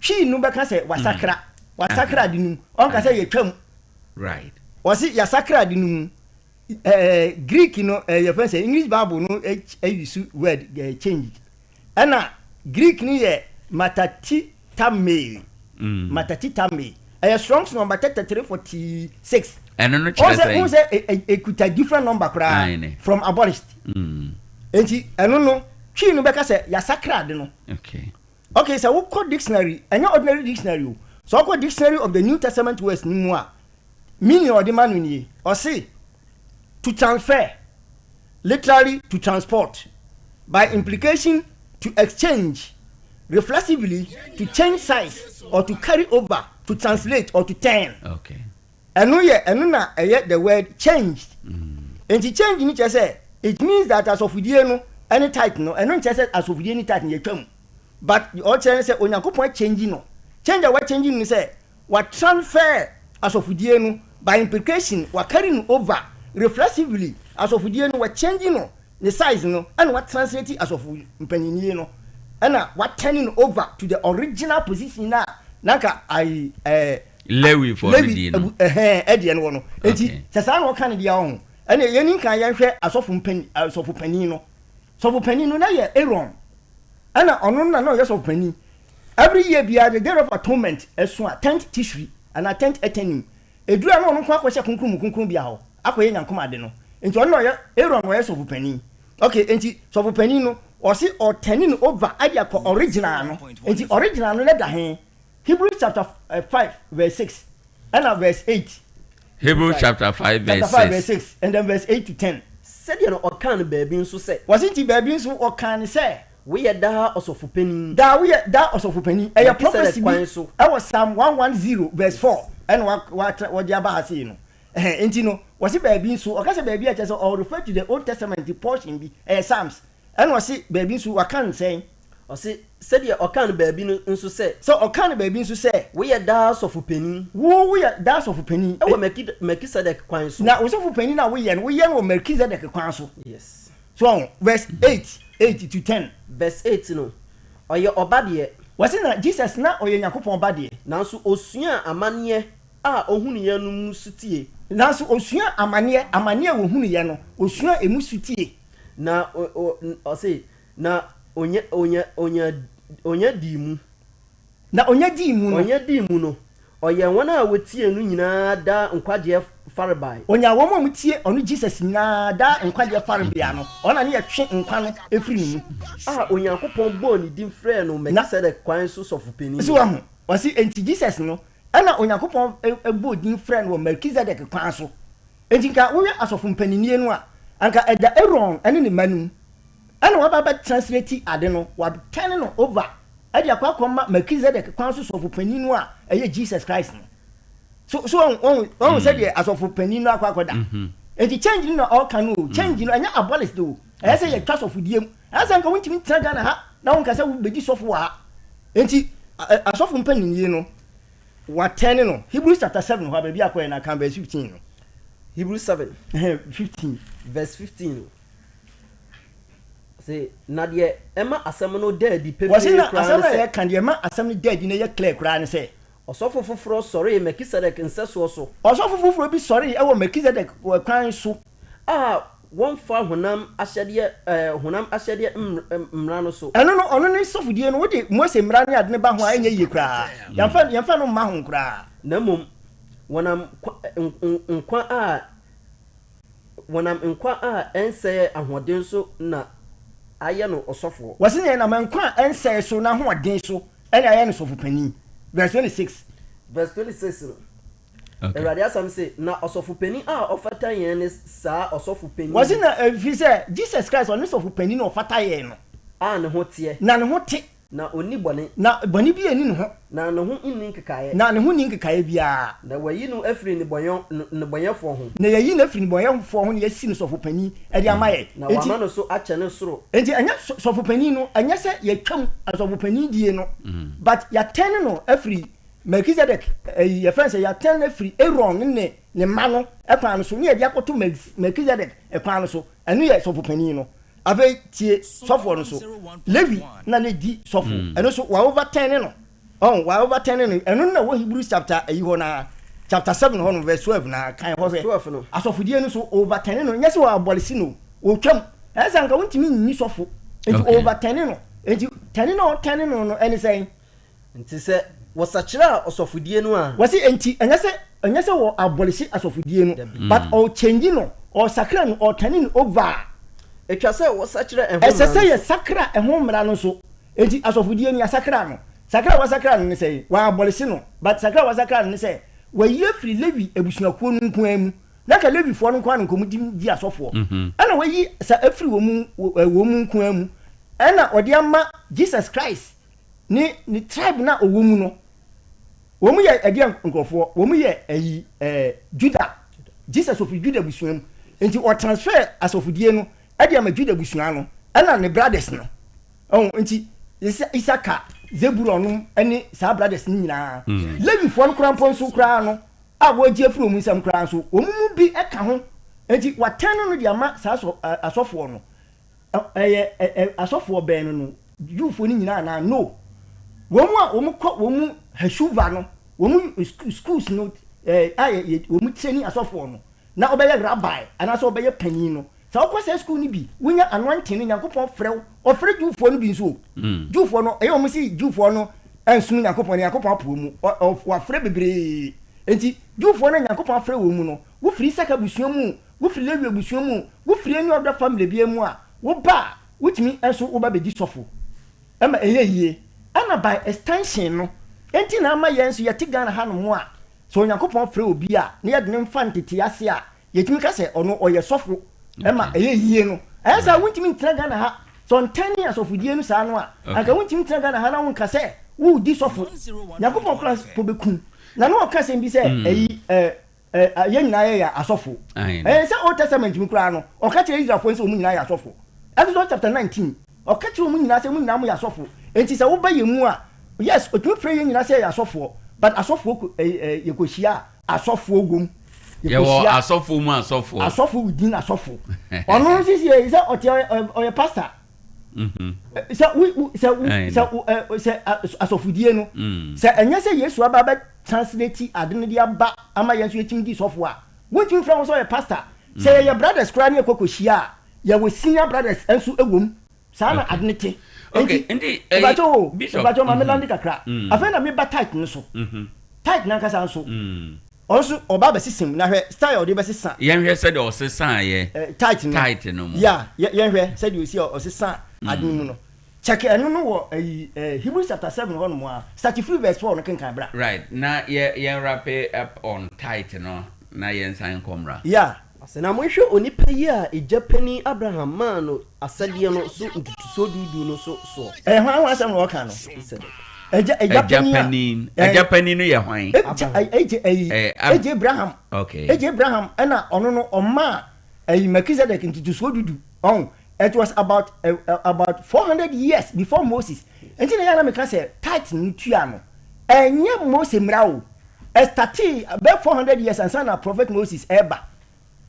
chi no be ka say wasakra dinum on ka say ye twam right wasi ya sakra dinum Greek no your friend say English Bible no use word changed. And Greek ni matati tame. A Strong's number 3346. And no chance say a different number from abolished. Enti eno no twi no beka say ya sacred no. Okay, so we call dictionary, and your ordinary dictionary. So we call dictionary of the New Testament words ni mo a. Meaning or the man ni or say to transfer, literally to transport, by implication to exchange, reflexively to change size or to carry over, to translate or to turn. Okay. And no the word changed. And to change in it say it means that as of no any type no and not just as of any type in term. But the old say onyankopon changing no. Change what changing ni say what transfer as of no by implication what carrying over reflexively as of no what changing no the size no and what translating as of mpanini no and what turning over to the original position na naka I Lewi for the no Eddie no enti sesa no kan dia ho and yenin kan yan hwe asofu pani no na ye Aaron and ono na no yesofu pani every year bia the day of atonement eso 10th Tishri and 10th Etanim edura no no kwa kwahye kunkrum bia ho akoye nyankom ade no enti ono ye Aaron wo yesofu pani okay enti sofu pani no o si o turning over ade ko original no enti original no le da he Hebrews chapter 5 verse 6 and verse 8. Hebrews chapter 5 verse 6 and then verse 8 to 10. Said you know can baby nso say. Was it baby nso or can say we are da osofupeni. Da we are da osofupeni. E ya prophecy so. I was Psalm 110 verse 4 and what the aba say no. Enti no was it baby nso o ka say baby a just or refer to the Old Testament portion be Psalms ɛna ɔsi baabi nso waka nsɛn ɔsi sɛdeɛ ɔka no baabi no nso sɛ ɔka no baabi nso sɛ woyɛ daa sɔfo panin woyɛ daa sɔfo panin ɛwɔ Melkisedek kwan so na osɔfo panin na woyɛ no wɔ Melkisedek kwan so yes so verse 8 to 10 verse 8 no ɔyɛ ɔba deɛ wɔsi na Jesus na ɔyɛ Nyankopɔn ba deɛ nanso osua amanneɛ a ohunuyɛ no mu sutie nanso osua amanneɛ wɔ hunuyɛ no osua emu sutie na ɔse na onya di mu na onya di mu no ɔyɛ wɔn a wɔtie no nyinaa da nkwagyeɛ farebae onya wɔn a wɔtie ɔno Jesus nyinaa da nkwagyeɛ farebea no ɔna ne yɛtwe nkwa no efiri ne mu a Onyankopɔn bɔɔ ne din frɛ no Melkisedek kwan so sɔfo panin so wɔn ɔsi enti Jesus no ɛna Onyankopɔn bɔɔ din frɛ no wɔ Melkisedek kwan so enti nka wɔyɛ asɔfo mpaninnie no a anka ɛda Aaron ɛne ne mma no ɛna wɔaba translate ade no wɔatɛn no over ɛde akɔma Melkisedek kwan so sɔfo panin no a ɛyɛ Jesus Christ no so on said the asɔfo panin no akɔda enti change no ɔka no change no ɛnyɛ abolish do ɛyɛ sɛ yɛ twa sɔfo diem ɛyɛ sɛ nka wontimi tena Ghana ha na wonka sɛ wobɛdi sɔfo wɔ ha enti asɔfo mpaninnie no wɔatɛn no Hebrews chapter 7 hɔ baabi akɔyɛ na kan verse 15 no Hebrews 7 15 verse 15 say na de ema asem no dead pepe wɔsi na asɛm na yɛ kan deɛ ma asɛm no dead na yɛ clear koraa ne sɛ ɔsɔfo foforɔ sɔre Melkisedek nsɛsoɔ so ɔsɔfo foforɔ bi sɔre ɛwɔ Melkisedek kwan so a wɔn fa honam ahyɛdeɛ mmara no so ɛno no ɔno ne sɔfodie no wode Mose mmara ne ade ne ba ho a ɛnyɛ yie koraa yɛmfa no mma ho koraa na mmom wɔnam nkwa a ɛnsɛ ahoɔden so na ayɛ no ɔsɔfoɔ wɔsi ne na nkwa a ɛnsɛ so na ahoɔden so ɛna ayɛ no sɔfo panin verse 26 no Awurade asam sɛ na ɔsɔfo panin a ɔfata yɛn ne saa ɔsɔfo panin wɔsi na fi sɛ Jesus Christ ɔne sɔfo panin na ɔfata yɛn no a ne ho teɛ na ne ho te na oni bɔne na bɔne bi ani ne ho na ne ho nni nkekaeɛ na ne ho nni nkekaeɛ biara na wayi no afiri nebɔnyɛfoɔ ho na yɛyi no afiri nebɔnyɛfoɔ ho na yɛsi no sɔfo panin ɛde ama yɛ na wama no so akyɛ ne soro enti ɛnyɛ sɔfo panin no ɛnyɛ sɛ yɛtwam asɔfo panin die no but yɛtɛn no afiri Melkisedek yɛfrɛ sɛ yɛtɛn no afiri Aaron ne mma no ɛkwan no so ne yɛde akɔto Melkisedek ɛkwan no so ɛno yɛ sɔfo panin no afei tie sɔfo no so Levi na ne di sɔfo ɛno so wa overturn no ɛno na wɔ Hebrews chapter hɔ na chapter 7 hɔ no verse 12 na kan hɔ sɛ asɔfodie no so overturn no nyɛ sɛ wɔ abolisi no wɔtwam ɛsɛ nka wontimi nni sɔfo enti overturn no enti tɛne no ɔtɛne no ɛne sɛ nti sɛ wɔsakyerɛ ɔsɔfodie no a wɔsi enti ɛnyɛ sɛ wɔ abolisi asɔfodie no but ɔchange no ɔsakra no ɔtɛne no over etwa sɛ wɔsakyerɛ ɛho ɛsɛ sɛ yɛ sakra ɛho mmara no so enti asɔfodie no yɛsakra no sakra wɔsakra no ne sɛ wɔabolisi no but sakra wɔsakra no ne sɛ wɔyi afiri Levi abusuakuo no nkoa mu na ka Levifoɔ no nkoa no nkɔmu di asɔfoɔ ɛna wɔyi sa afiri wɔ mu nkoa mu ɛna ɔde ama Jesus Christ ne tribe na ɔwɔ mu no wɔn mu yɛ ɛdeɛ nkurɔfoɔ wɔn mu yɛ Juda Jesus ofiri Juda abusua mu enti ɔtransfer asɔfodie no ɛde ama Juda abusua no ɛna ne brothers no enti Isaka Zebulon no ɛne saa brothers no nyinaa Levifoɔ no koraa mpɔ nso koraa no a wɔgye afiri wɔn nsam koraa nso wɔn mu bi ɛka ho enti watɛn no de ama saa asɔfoɔ no ɛyɛ asɔfoɔ bɛn no Juufoɔ no nyinaa na no wɔn mu a wɔn kɔ wɔn mu Heshuva no wɔn mu schools no wɔn mu training asɔfoɔ no na ɔbɛyɛ rabbi anaasɛ ɔbɛyɛ panyin no saa ɔkɔ sɛ school no bi wonya anointing no Nyankopɔn frɛw ɔfrɛ Juufoɔ no bi nso Juufoɔ no ɛyɛ wɔn si Juufoɔ no ɛnsum Nyankopɔn apo mu wafrɛ bebree enti Juufoɔ no Nyankopɔn frɛ wɔn mu no wofiri Isaka abusua mu wofiri Lewi abusua mu wofiri any other family bi mu a woba wotumi ɛnso woba bɛdi sɔfo ɛma ɛyɛ yie ɛna by extension no enti na ama yɛn nso yɛte Ghana ha no mu a so Nyankopɔn frɛ obi a na yɛde ne mfa ntete ase a yɛtumi ka sɛ ɔno ɔyɛ sɔfo ɛma ɛyɛ yie no ɛyɛ sɛ wontumi ntena Ghana ha so ntɛne asɔfodie no saa no a anka wontumi ntena Ghana ha na wonka sɛ wodi sɔfo Nyankopɔn kora po bɛkum na no ɔka sɛ bi sɛ yɛn nyinaa yɛ asɔfo ɛyɛ sɛ Old Testament mu koraa no ɔka kyerɛ Israelfoɔ sɛ ɔmu nyinaa yɛ asɔfo Exodus chapter 19 ɔka kyerɛ mu nyinaa sɛ mu nyinaa mo yɛ asɔfo enti sɛ woba yɛ mu a yes otumi frɛ yɛ nyinaa sɛ yɛ asɔfoɔ but asɔfoɔ yɛkɔhyia asɔfoɔ gom yɛwɔ asɔfoɔ mu asɔfoɔ asɔfoɔ within asɔfoɔ ɔno sisi yɛ sɛ ɔyɛ pastor sɛ asɔfodie no sɛ ɛnyɛ sɛ yesu aba bɛ translate ade no de aba ama yɛn nso yɛtumi di sɔfo a wontumi frɛ wo sɛ ɔyɛ pastor sɛ yɛyɛ brothers koraa ne yɛkɔkɔhyia a yɛwɔ senior brothers nso ɛwom saa na ade no te ɛbakyɛ ma melande kakra afei na meba tight no so tight nankasa nso ɔnso ɔba bɛsesam na hwɛ style ɔde bɛsesa yɛnhwɛ sɛdeɛ ɔsesaeɛ tight no ya yɛnhwɛ sɛdeɛ ɔsi ɔsesa ade mu no check ɛno no wɔ Hebrews chapter 7 hɔ nom a start free verse 4 no kenkan bra right na yɛn wrap up on tight no na yɛn san kɔmra ya asena mo hwɛ onipa yi a Egyapani Abraham maa no asɛdeɛ no so ntutuso dudu no so hwan asɛm no wɔka no Egyapani no yɛ hwan Eje Abraham okay Eje Abraham ɛna ɔno no ɔma Melchizedek ntutuso dudu it was about 400 years before Moses enti na yana meka sɛ tight no tua no ɛnyɛ Moses mmra o ɛstati about 400 years and sana prophet Moses eba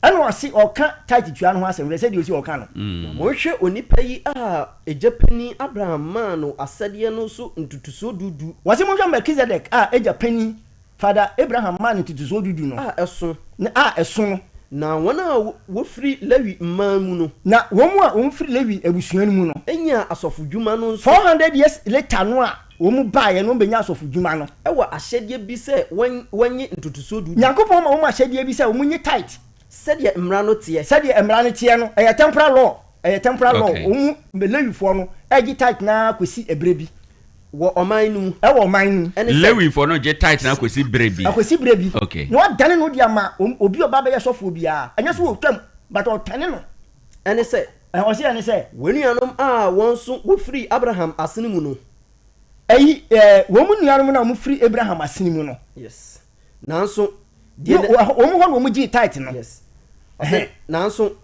ɛna ɔsi ɔka tight tua no ho asɛm sɛ deɛ ɔsi ɔka no mo hwɛ onipa yi a Egyapani Abraham man no asɛdeɛ no so ntutuso dudu wɔsi mo hwɛ Melchizedek a Egyapani father Abraham man ntutuso dudu no ɛso no na wɔn a wɔfiri Lewi mman mu no na wɔn a wɔfiri Lewi abusua no mu no enya asɔfodwuma no nso 400 years later no a wɔn baeɛ no benya asɔfodwuma no ɛwɔ ahyɛdeɛ bi sɛ wɔnye ntutuso dudu Nyankopɔn ma wɔn ahyɛdeɛ bi sɛ wɔn nye tight sɛdeɛ mmara no teɛ no ɛyɛ temporal law wɔn Lewifoɔ no ɛgye tight na kɔsi ebere bi wɔ ɔman no mu ɛwɔ ɔman no Lewifoɔ no gye tight na kɔsi bere bi okay na wadane no dia ma obi ɔba bɛyɛ sɔfo biara ɛnyɛ so wɔtwam but ɔtane no ɛne sɛ ɛne sɛ wɔnuanom a wɔn so wɔfiri Abraham asene mu no wɔn mu nuanom na wɔn firi Abraham asene mu no yes nanso wɔn hɔ na wɔn gye tight no yes nanso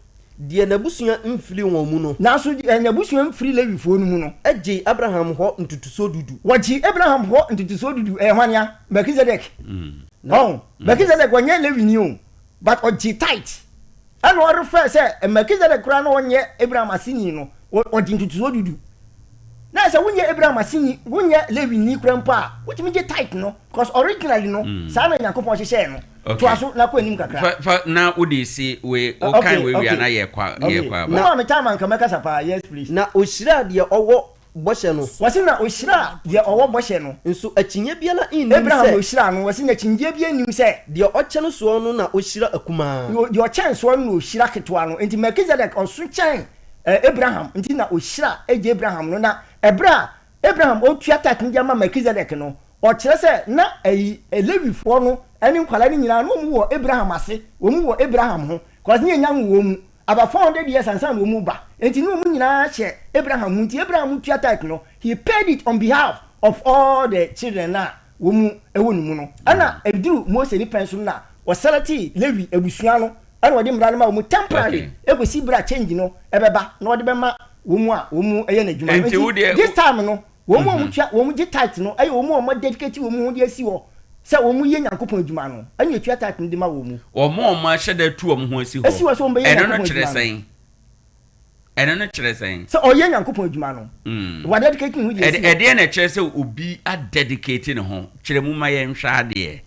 deɛ n'abusua mfiri wɔn mu no nanso n'abusua mfiri Lewifoɔ no mu no agye Abraham hɔ ntutuso dudu wɔgye Abraham hɔ ntutuso dudu hwania Melchizedek Melchizedek wɔnyɛ Lewini o but ɔgye tight ɛna ɔrefer sɛ Melchizedek koraa na ɔnyɛ Abraham aseni no ɔgye ntutuso dudu na sɛ wonyɛ Abraham aseni wonyɛ Lewini koraa mpo a wotumi gye tight no because originally no saa na Nyankopɔn hyehyɛ no to aso na kɔ anim kakra na wode si we okan we na yɛ kwa na me time anka meka sapa yes please na ohyira deɛ ɔwɔ bɔhyɛ no wɔsi na ohyira deɛ ɔwɔ bɔhyɛ no nso akyinya biara nnim sɛ Abraham ohyira no wɔsi na akyinya biara nnim sɛ deɛ ɔkyɛ no soɔ no na ohyira akumaa deɛ ɔkyɛn soɔ no na ohyira ketewa no enti Melchizedek ɔso kyɛn Abraham enti na ohyira agye Abraham no na ɛbra Abraham otua tat ne ama Melchizedek no ɔkyerɛ sɛ na Lewifoɔ no ɛne nkwala ne nyinaa no mu wɔ Abraham ase wɔn wɔ Abraham ho cause ne nya wɔ mu about 400 years and some wɔn ba enti no mu nyinaa hyɛ Abraham mu nti Abraham tua tat no he paid it on behalf of all the children na wɔn mu ɛwɔ ne mu no ɛna eduru Mose ni penso na ɔsɛlɛti Lewi abusua no ɛna wɔde mmara no ma wɔn temporary ekosi bra change no ɛbɛba na wɔde bɛma wɔn mu a wɔn mu ɛyɛ n'adwuma enti this time no wɔn mu gye tight no ɛyɛ wɔn mu dedicate wɔn mu de asi hɔ sɛ wɔn mu yɛ Nyankopɔn adwuma no ɛna etua tight no de ma wɔn mu wɔn ahyɛ da tu wɔn ho asi hɔ asi hɔ so wɔn bɛyɛ Nyankopɔn adwuma ɛno no kyerɛ sɛn sɛ ɔyɛ Nyankopɔn adwuma no wa dedicate ne ho de asi hɔ ɛdeɛ na kyerɛ sɛ obi a dedicate ne ho kyerɛ mu ma yɛn hwɛ adeɛ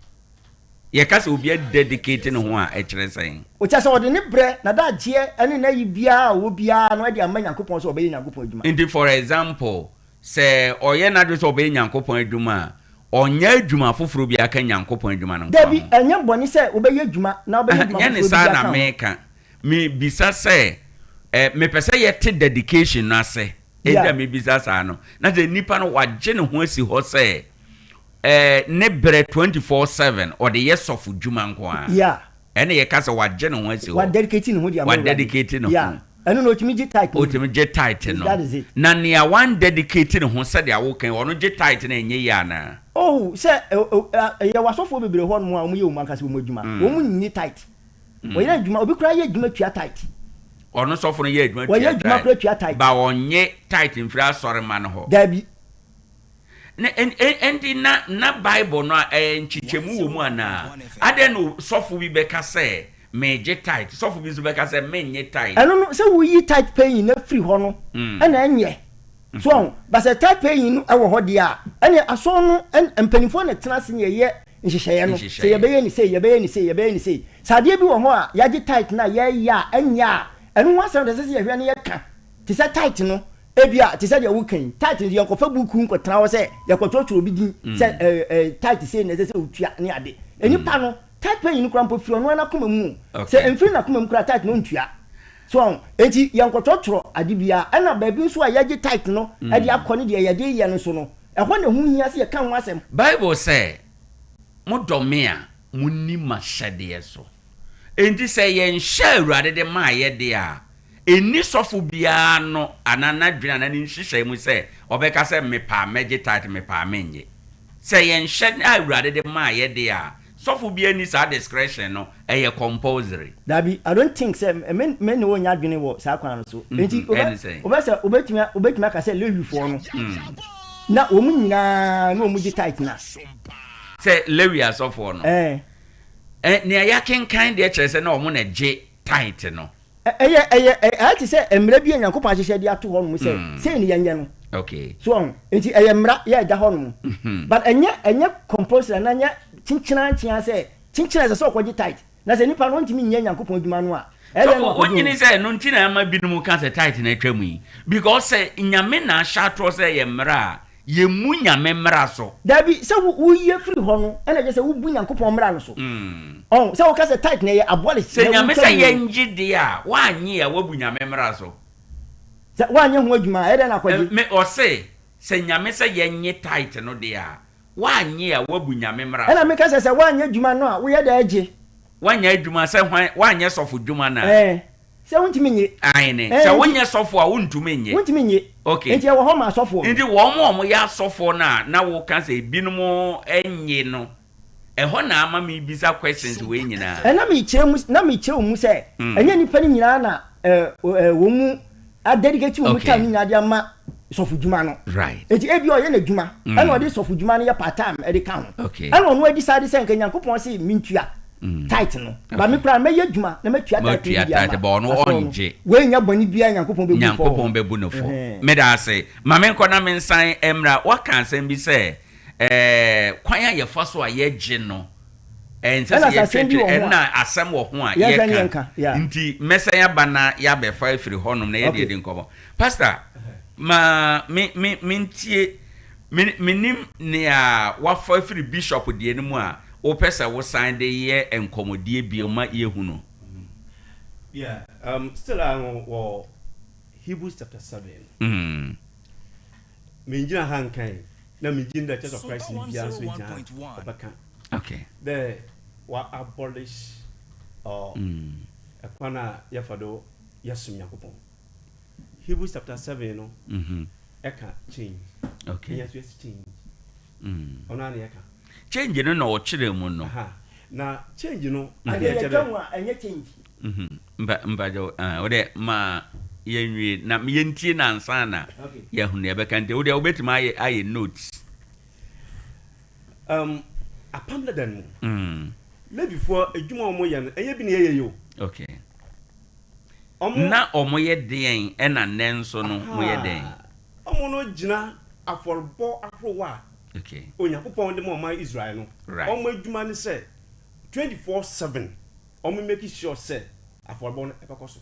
yɛka sɛ obi a dedicate ne ho a ɛkyerɛ sɛn o kyerɛ sɛ ɔde ne brɛ na da agyeɛ ɛne na yi biara a wɔ biara no ɛde ama Nyankopɔn sɛ ɔbɛyɛ Nyankopɔn adwuma nti for example sɛ ɔyɛ n'ade sɛ ɔbɛyɛ Nyankopɔn adwuma a ɔnyɛ adwuma foforɔ bi aka Nyankopɔn adwuma no dabi ɛnyɛ bɔne sɛ wobɛyɛ adwuma na wobɛyɛ adwuma foforɔ bi aka na meka me bisa sɛ mepɛ sɛ yɛte dedication no ase ɛda me bisa saa no na sɛ nipa no wagye ne ho asi hɔ sɛ ne brɛ 24/7 ɔde yɛ sɔfo dwuma nko a ɛne yɛka sɛ wagye ne ho asi hɔ wadedicate ne ho de ama wadedicate ne ho ɛno na otumi gye tight otumi gye tight no na nea wan dedicate ne ho sɛ de awokan ɔno gye tight na enye yi ana sɛ yɛ wasɔfo bebree hɔ no a ɔmo yɛ ɔmo ankasa ɔmo adwuma ɔmo nyi tight ɔyɛ adwuma obi kura yɛ adwuma tua tight ono sofo no ye adwuma wɔyɛ adwuma kora tua tight ba onye tight mfira asɔre ma no ho dabi endi na bible no nchichemu wo mu ana ade no sofo bi beka say meje tight sofo bi zo beka say menye tight ɛno no sɛ woyi tight paying na free hɔ no ɛna ɛnyɛ so ba sɛ tight paying no ɛwɔ hɔ de a ɛne aso no mpanimfo na tena se yɛyɛ nhyehyɛeɛ no sɛ yɛbɛyɛ ni sɛ yɛbɛyɛ ni sɛ sadeɛ bi wɔ hɔ a yɛgye tight na yɛyɛ a ɛnyɛ a ɛno ho asɛm de sɛ yɛhwɛ no yɛka te sɛ tight no ebia te sɛ deɛ wokan tight no yɛnkɔfa buku nkɔtena hɔ sɛ yɛkɔtɔtɔrɔ bi din sɛ tight sɛ na ɛsɛ sɛ otua ne ade enipa no tight pay no kora mpo firi ɔno anakoma mu sɛ mfiri nakoma mu kora tight no ntua so enti yɛnkɔtɔtɔrɔ ade bia ɛna baabi nso a yɛgye tight no ɛde akɔ ne deɛ yɛde yɛ no so no ɛhɔ na hu hia sɛ yɛka ho asɛm bible sɛ mo dɔme a munni mahyɛdeɛ so enti sɛ yɛnhyɛ awurade de ma yɛde a eni sɔfo biara no anana dwena na ne nhyehyɛ mu sɛ ɔbɛka sɛ mepa megye tight mepa menye sɛ yɛnhyɛ awurade de ma yɛde a sɔfo biara ni saa discretion no ɛyɛ compulsory dabi I don't think say men ne wo nya dwene wo saa kwan no so enti obɛsɛ obɛtumi aka sɛ lewifoɔ no na wo mu nyinaa na wo mu gye tight na sɛ lewi asɔfoɔ no ne ya kenkan de kyerɛ sɛ na ɔmo na gye tight no ati sɛ mmara bi Nyankopɔn ahyehyɛ de ato hɔ no sɛ ne yɛnyɛ no okay so enti mmara yɛ da hɔ no but ɛnyɛ compulsory na nyɛ chinchina sɛ chinchina sɛ ɔkɔgye tight na sɛ nipa no ntimi nyɛ Nyankopɔn adwuma no a so wonyini sɛ no ntina ama binom ka sɛ tight na atwa mu yi because sɛ nyame na ahyɛ atorɔ sɛ yɛ mmara a yɛmu nyame mmara so dabi sɛ woyɛ firi hɔ no ɛna gye sɛ wobu Nyankopɔn mmara no so sɛ woka sɛ tight na yɛ abolish sɛ nyame sɛ yɛngye de a woanye a wabu nyame mmara so sɛ woanyɛ ho adwuma ɛdɛ na akɔgye me ɔse sɛ nyame sɛ yɛnye tight no de a woanye a wabu nyame mmara ɛna meka sɛ woanyɛ adwuma no a woyɛ da agye woanyɛ adwuma sɛ woanyɛ sɔfo dwuma no sɛ wontumi nye aine sɛ wonyɛ sɔfo a wontumi nye okay enti ɛwɔ hɔ ma asɔfo enti wɔn mo yɛ asɔfo na wo ka sɛ binom enye no ɛhɔ na ama me bisa questions we nyinaa ɛna me kyerɛ mu sɛ ɛnyɛ nipa ni nyinaa na wo mu a dedicate wo mu ka ni nyinaa de ama sɔfo dwuma no right enti ebi ɔyɛ na dwuma ɛna ɔde sɔfo dwuma no yɛ part time ɛde ka ho okay ɛna ɔno adi saa de sɛ nka Nyankopɔn sɛ mintua tight no ba me kra mɛyɛ dwuma na matua tight ba ɔno ɔnje we nya bɔni bia Nyankopɔn bɛbu no fo meda ase ma me nkɔ na me nsan emra waka asɛm bi sɛ kwan a yɛfa so a yɛgye no ɛnsɛ sɛ yɛtwetwe ɛna asɛm wɔ ho a yɛka nti mɛsɛn aba na yɛabɛfa afiri hɔnom na yɛde yɛde nkɔmmɔ pastor ma mentie menim nea wafa afiri bishop deɛ no mu a wopɛ sɛ wo san de yɛ nkɔmmɔdie bio ma yɛhu no still wɔ Hebrews chapter 7 mengyina ha nkan na mengyina the Church of Christ in Bia so gyina ɔbɛka okay the wa abolish ɛkwan a yɛfa do yɛsom Nyankopɔn Hebrews chapter 7 no ɛka change okay yes change ɔno ana yɛka change no na ɔkyerɛ mu no na change no ade yɛka mu a ɛnyɛ change mba wode ma yɛnwie na yɛntie na ansa na yɛhu ne yɛbɛka nti wode wobɛtumi ayɛ notes apam dadan mu lebifoɔ adwuma ɔmo yɛ no ɛyɛ bi ne yɛyɛ yo okay na ɔmo yɛ den ɛna nɛ nso no mo yɛ den ɔmo no gyina afɔrebɔ ahorow a okay Onyankopɔn de mo ma Israel no ɔmo adwuma ne sɛ 24/7 ɔmo make sure sɛ afɔrebɔ no ɛbɛkɔ so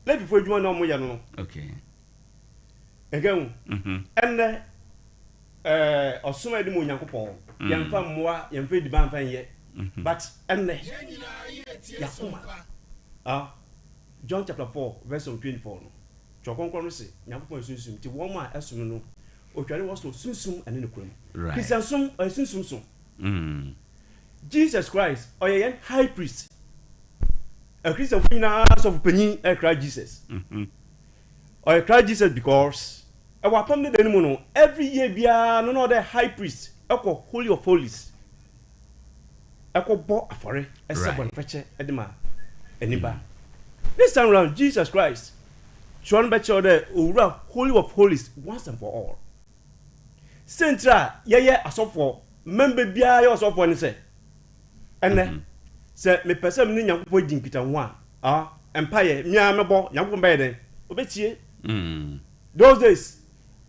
lebifoɔ adwuma na ɔmo yɛ no okay ɛgɛn ɛnɛ ɔsom a de mo Onyankopɔn yɛmfa mmoa yɛmfa diban mfa nyɛ but ɛnɛ yakoma John chapter 4 verse 24 no twɔkɔnkɔn no sɛ Nyankopɔn sunsun nti wɔn a ɛsom no otware wɔ so sunsun ɛne ne kurom Christian som sunsun so Jesus Christ ɔyɛ yɛn high priest a Christian fo nyinaa sɔfo panyin ɛkra Jesus ɔyɛ kra Jesus because ɛwɔ apam ne dani mu no every year biara no na ɔdɛ high priest ɛkɔ holy of holies ɛkɔ bɔ afɔre ɛsɛ bɔ nfɛkyɛ ɛde ma aniba this time around Jesus Christ trying to show the holy of holies once and for all. Central yeah asofo member bia ya asofo ni say ene say me person ni nyankopɔ di nkita ho a empire mia mebo nyankopɔ bɛyɛ den obetie those days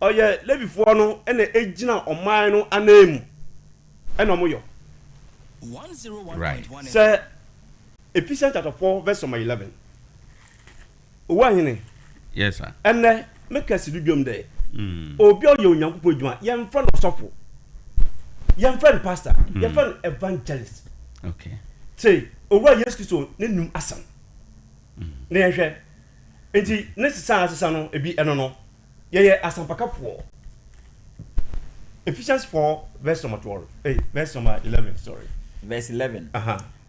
oye lebifoɔ no ene ejina ɔman no anam ene ɔmo yo 101.1 say Ephesians chapter 4 verse 11 Owoahene yes sir ene make us do dwom there obi o ye onyankopɔ dwuma yɛn friend sɔfo yɛn friend pastor yɛn friend evangelist okay say owura Yesu Kristo ne num asam ne yɛhwɛ enti ne sisa no ebi ɛno no yɛyɛ asampakafoɔ Ephesians 4 verse number 12 verse number 11 sorry verse 11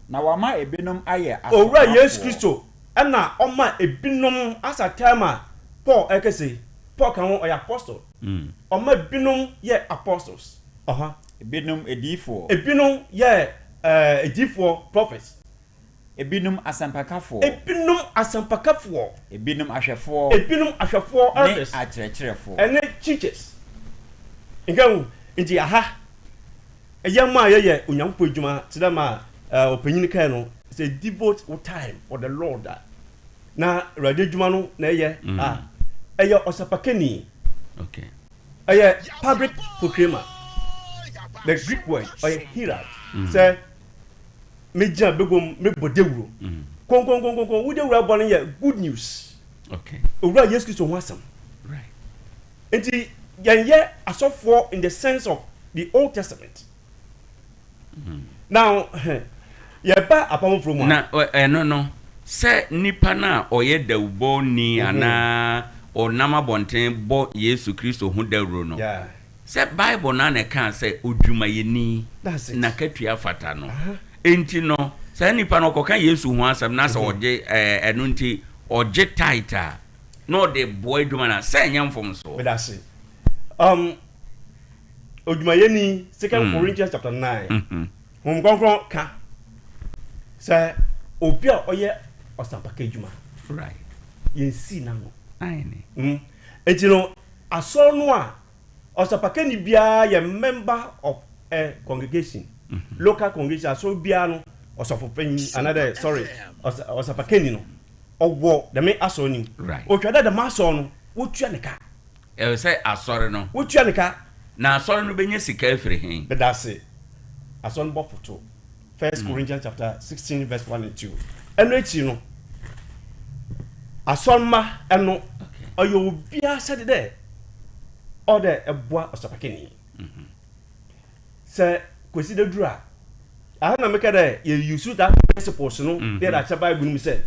na wama ebinom ayɛ owura Yesu Kristo ɛna ɔma ebinom asa time Paul ekese Paul kan ho ɔyɛ apostle ɔma ebinom yɛ apostles ebinom ediifoɔ ebinom yɛ ediifoɔ prophets ebinom asampakafoɔ ebinom ahwɛfoɔ elders ne akyerɛkyerɛfoɔ ɛne teachers nkan nti ɛyɛma yɛyɛ onyankopɔ adwuma tidama ɔpanyin kan no say devote your time for the Lord na radio adwuma no na ɛyɛ ɛyɛ osapakani okay ɛyɛ public proclaimer the Greek word ɛyɛ herald say meja begom mebodewuro konkon wo dewuro abɔ no yɛ good news okay owura Yesu Kristo ho asam right enti yɛnyɛ asɔfoɔ in the sense of the Old Testament now yɛba apamforo mu na no sɛ nipa na ɔyɛ dawubɔ ni ana ɔnam abɔnten bɔ Yesu Kristo ho dawuro no sɛ Bible na ka sɛ odwumayɛni na katua fata no enti no sɛ nipa no kɔka Yesu ho asɛm na sɛ ɔgye ɛno nti ɔgye title na ɔde boy dwuma na sɛ nyɛ mfom so bedase odwumayɛni 2 Corinthians chapter 9 konkron ka sɛ obi a ɔyɛ ɔsampaka dwuma right yɛnsi na no aine enti no asɔr no a ɔsampaka ni bia yɛ member of a congregation local congregation asɔr bia no ɔsɔfo panyin another sorry ɔsampaka ni no ɔwɔ dɛme asɔr ni right otwada dɛme asɔr no wotua ne ka sɛ asɔre no wotua ne ka na asɔre no benya sika afiri hen bedase asɔr no bɔ foto 1 Corinthians chapter 16 verse 1 and 2 eno echi no asɔrma eno oyo obia sɛ de ɔde ɛboa ɔsapakeni sɛ kwesi de dura aha na meka de ye use that principles no there that Bible no say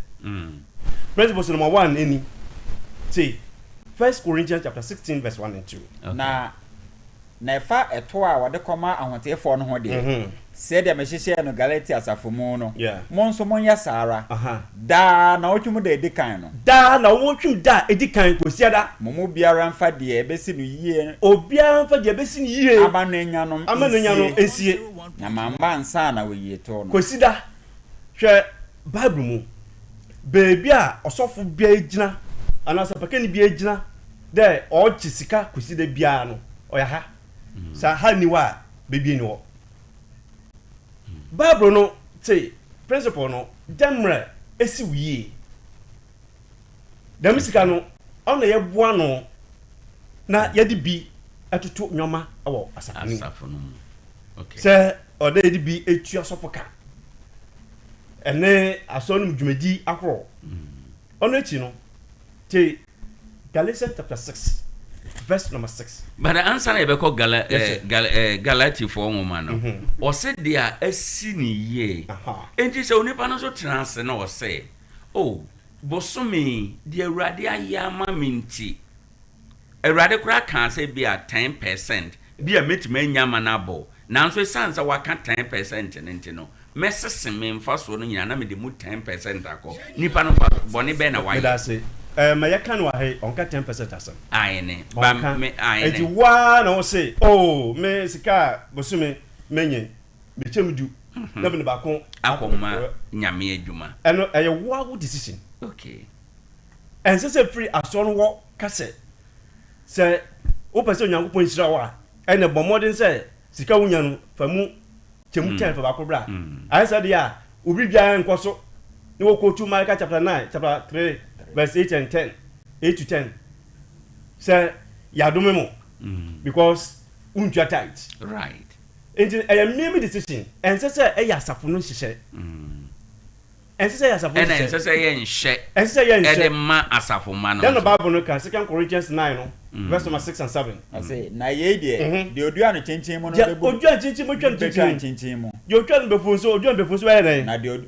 principles number 1 any say 1 Corinthians chapter 16 verse 1 and 2 na ɛfa ɛto a wɔde kɔma ahotefoɔ no ho deɛ sɛ deɛ mehyehyɛ no Galatia asafo mu no mo nso monyɛ saara daa na wotwum da edi kan no daa na wotwum da edi kan kosia da mo biara mfa deɛ ebesi no yie obiara mfa deɛ ebesi no yie aba no nyanom esie nyamamba nsa na woyie to no kosida hwɛ Bible mu beebi a ɔsɔfo bia gyina anasa pakani bia gyina dɛ ɔgye sika kosida bia no ɔyɛ ha sa ha ni wa bebi ni wo Bible no say principle no demre esi wiye dem sika no ona ye boa no na ye di bi atoto nyoma awo asafo no okay say oda ye di bi etu asofoka ene asonum dwumadi akro ona echi no te Galatians chapter 6 verse number 6 but the answer na ebeko Galati for woman no o se dia asi ni ye enti se onipa no so trans na o se oh bosome de awurade ayama minti awurade kura kan se bia 10% bia metima nyama na bo nanso sansa waka 10% nenti no mesese me mfa so no nyina na me de mu 10% akọ nipa no fa bone be na why ma ya kan wa he onka 10% asam aine ba me aine enti wa na wo say oh me sika bosume menye me chemdu na me ba ko akoma nyame adwuma eno eye wo decision okay and say free aso no wo kase say wo pese onyankopon hira wa ene bomodin say sika wunya no famu chemu 10 fa ba ko bra I said ya obi bia nkoso ni wo ko 2 Micah chapter 9 chapter 3 verse 8 and 10 8 to 10 say ya do memo because untua tight right enti e me decision and say e ya asafo no hihye and say asafo no and say ye nhye and say ye nhye e de ma asafo ma no then the Bible no can 2 Corinthians 9 no verse number 6 and 7 I say na ye de odua no chinchin mo no be bu odua chinchin mo twa chinchin mo yo twa no befu so odua befu so e den na de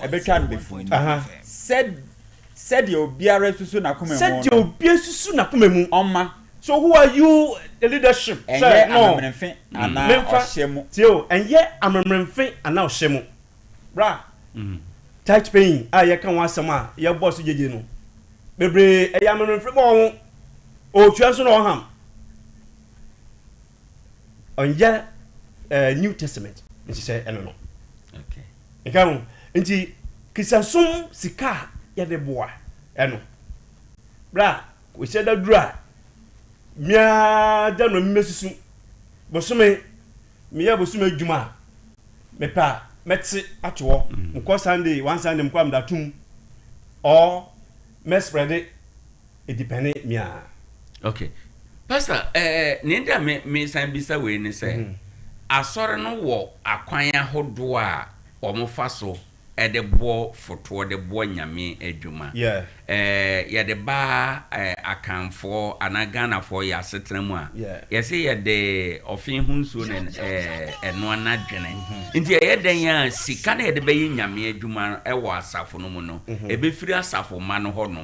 ebetwa no befu aha said your biara susu na koma mu said your biara susu na koma mu oma so who are you the leadership say no amemrenfe ana ohyemu tio enye amemrenfe ana ohyemu bra tight pain a ye kan wasama ye boss Gyedie no bebre e amemrenfe bo ho o twa so no ham onye New Testament nti say eno no okay ikaru nti kisasum sika ye de boa eno bra we say da dura mia da no mesusu bosume miya bosume adwuma mepa meti atwo nko Sunday one Sunday mko am datum or me spread it depend mia okay pastor nenda me san bisa we ni say asore no wo akwan ahodo a omofa so de bo foto de bo nyame adwuma yeah ye de ba akanfo anagana fo ya setena mu a ye se ye de ofin hunsuo ne eno anadwene nti ye den ya sika na ye de be nyame adwuma wo asafo no mu no e be firi asafo ma no ho no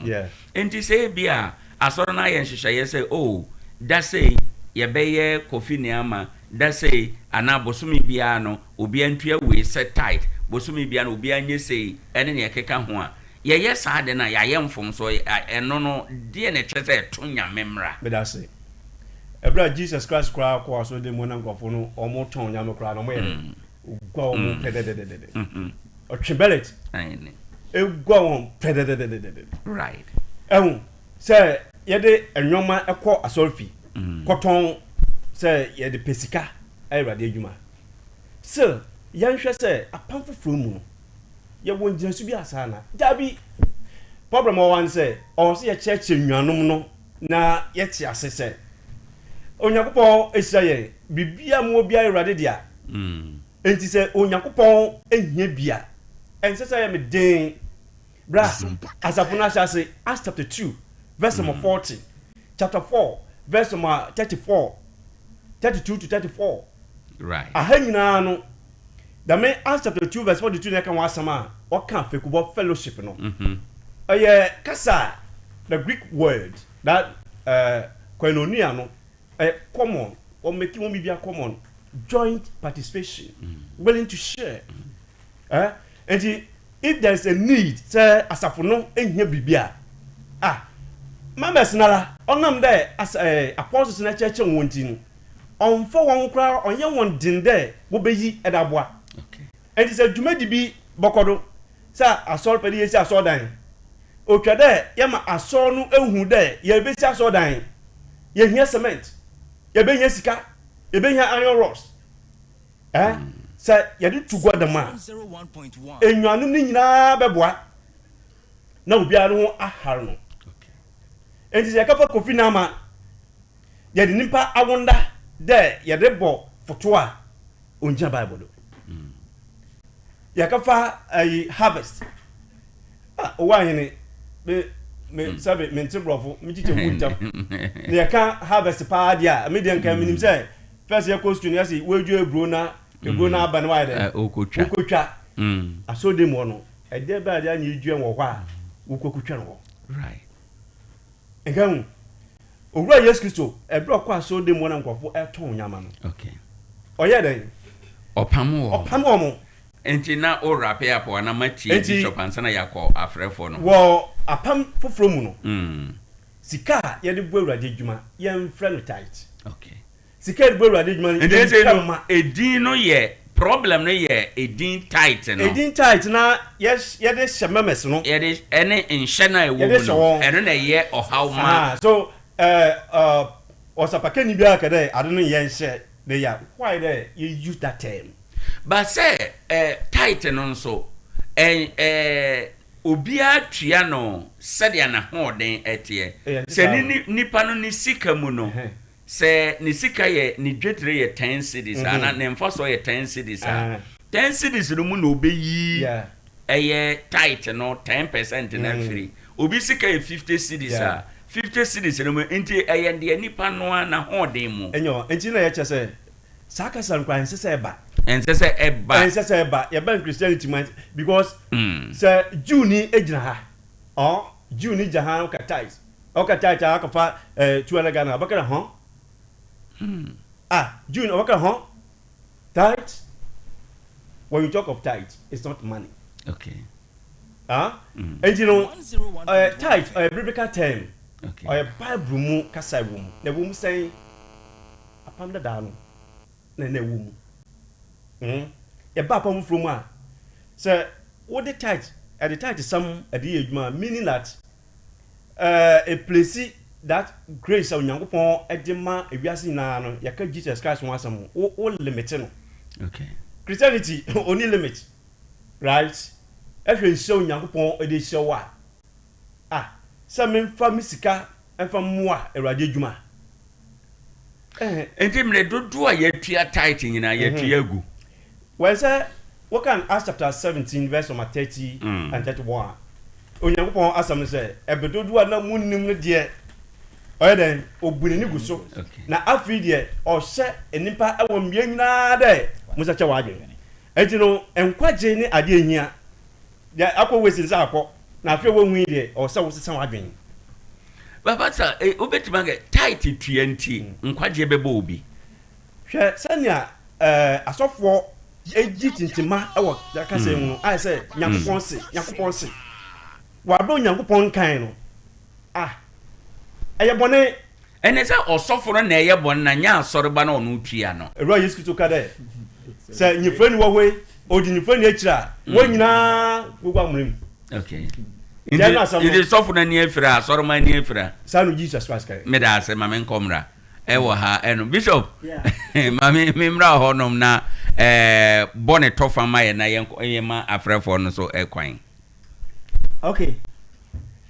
nti se bia asoro na ye nhihye ye se oh da say ye be ye kofi ne ama da say ana bosumi bia no obi antua we set tight bosumi bia no obi anye sei ene ne keka ho a ye yes ade na ya yemfom so eno no de ne twese to nyame mra me da say ebra Jesus Christ kra kwa so de mo na nkofo no omo ton nyame kra no mo ye gwa omo pedededede o tribelet aine e gwa omo pedededede right say ye de enwoma ekọ asolfi koton say ye de pesika ayrade adwuma so yanhwe say apamfo from mu ye won jinsu bi asana dabi problem o wan say o se ye cheche nwanom no na ye ti asese onyankopon esira ye bibia mo bia awurade dia enti say onyankopon ehia bia ense say me den bra asafuna say Acts chapter 2 verse number 40 chapter 4 verse number 34 32 to 34 right ahanyina no da me Acts chapter 2 verse 42 na kan wasama o kan fekubo fellowship no kasa the Greek word that koinonia no common or making one be common joint participation willing to share and if there's a need say asafo no ehia bibia members nala onam there as apostles na church wontin on for one kra onye won din there wo beyi edaboa okay and it's a dwumadi bi bokodo sa asol pedi yesi asol dan otwa there yama asol no ehu there ye besi asol dan ye hia cement ye be hia sika ye be hia iron rods sa ye di tugwa da ma 101.1 enwanu ni nyina beboa na obi anu ho ahar no and is a couple coffee nama ye de nimpa awonda there ye de bo foto a onja bible ya kafa harvest Owoahene me sabe me ntibrofo me chiche wuntam ya ka harvest pa dia me de nkan minim say first year question ya say weju ebro na aba na wa de okotwa aso de mo no e de ba dia nya edu enwo kwa okokotwa no right nkan owura Yesu Kristo ebro kwa aso de mo na nkofo eton nyama no okay oye den opamo mo enti na o rape apo na mati bishop ansana yakọ afrefo no wo apam foforo mu no sika ye de bo awurade adwuma ye mfra no tight okay sika de bo awurade adwuma enti no edin no ye problem no ye edin tight no edin tight na yes ye de shememes no ye de ene nhye na ewo no eno na ye ohawma so osapake ni bia ka dey ade no ye nhye de ya why dey you use that term but say tight no so obia tua no sadia na hoden etie se nipa no ni sika mu no se ni sika ye ni dwetre ye 10 cedis ana ne mfaso ye 10 cedis 10 cedis no mu no obeyi eye tight no 10% na free obi sika ye 50 cedis 50 cedis no mu enti eye de nipa no na hoden mu enyo enti na ye chese saka san kwan sese eba ensese eba ye ban Christianity man because say Jew ni ejina ha Jew ni jahan ka tight aka fa 200 Ghana bakara Jew ni bakara tight. When you talk of tight, it's not money. Okay. And you know tight biblical term. Okay. Or Bible mu kasa mu. The woman say apam da dano na woman. A bapom from one. So, what the tight? At the tight is some at the age, meaning that a place that grace of young upon a dema, a biasina, Yaka Jesus Christ wants some all limited. Okay. Christianity only limit, right? Every show young upon a day show what? Some from Missika and from moi a radiuma. And him let do a yet tight in a yet yagu. Well, sir, what can Acts chapter 17, verse 30 and 31? Onyankopon asam say, "Ebedodu ana munnim de oye den obunini guso." Na afi de o hye enipa awom bia nyina de musa che waje. Enti no enkwaje ni ade ehia. De akowesi nsa akọ na afi wo hu de o se wo sesa wadwen. Baba sa obetima ge tight 20 nkwaje bebo obi. Hwe sania asofo eji tintima ewo daka se hu I say Nyankopon se wado Nyankopon kan no eye bone ene se osoforo na eye bone na nya asoreba na onu tua no ero Yesu to kada se nyifrani wo we odi nyifrani akira wo nyina gogwa mrem. Okay. Indi sofo na ni afira asoroma ni afira sanu Jesus Christ kai me da se mame nkomra ewo ha eno bishop mame memra honom na bonnet tofa ma na yema afrefo no so ekwan. Okay.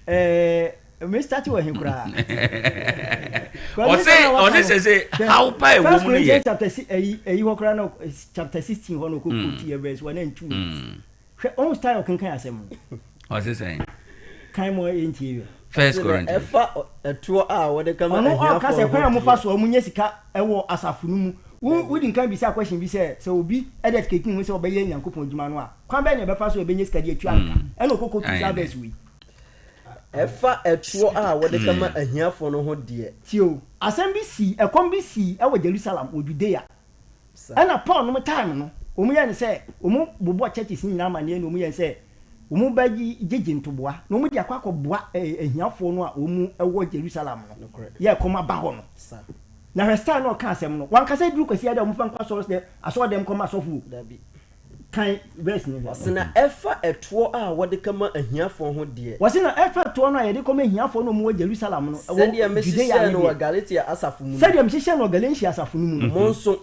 Me start with him kura. O say how pa e wo mu ye. Chapter 16 hono ko kuti verse 1 and 2. Hwe on style kan kan asem. O say kan mo enti. First Corinthians. Efa etuo what they come on ka se kwan mo fa so mu nya sika ewo asafunu mu. We didn't can be a question be said, so be educating we so obey Yankopon Jumanoa. Come back never pass obey Scadia Chuanka. And Coco to service we. Efa etuo what they come here for no dear. Tio, assembly see a combi see our Jerusalem would be there. And upon no time, no. Umuyan say, Bubo churches in Namani and Umuyan say, Umubaji jijin to bois, no media quack of bois a here for no a word Jerusalem. Yeah, come a bahon. Na resta no ka asem no wan ka say du kwasi ada mfa nkwa so de aso dem koma sofu da bi kan verse ni wasina efa etuo wode kama ahiafo ho de wasina efa etuo no ayede koma ahiafo no mu Jerusalem no sadia mesisia no Galatia asafo mu sadia mesisia no Galatia asafo mu monso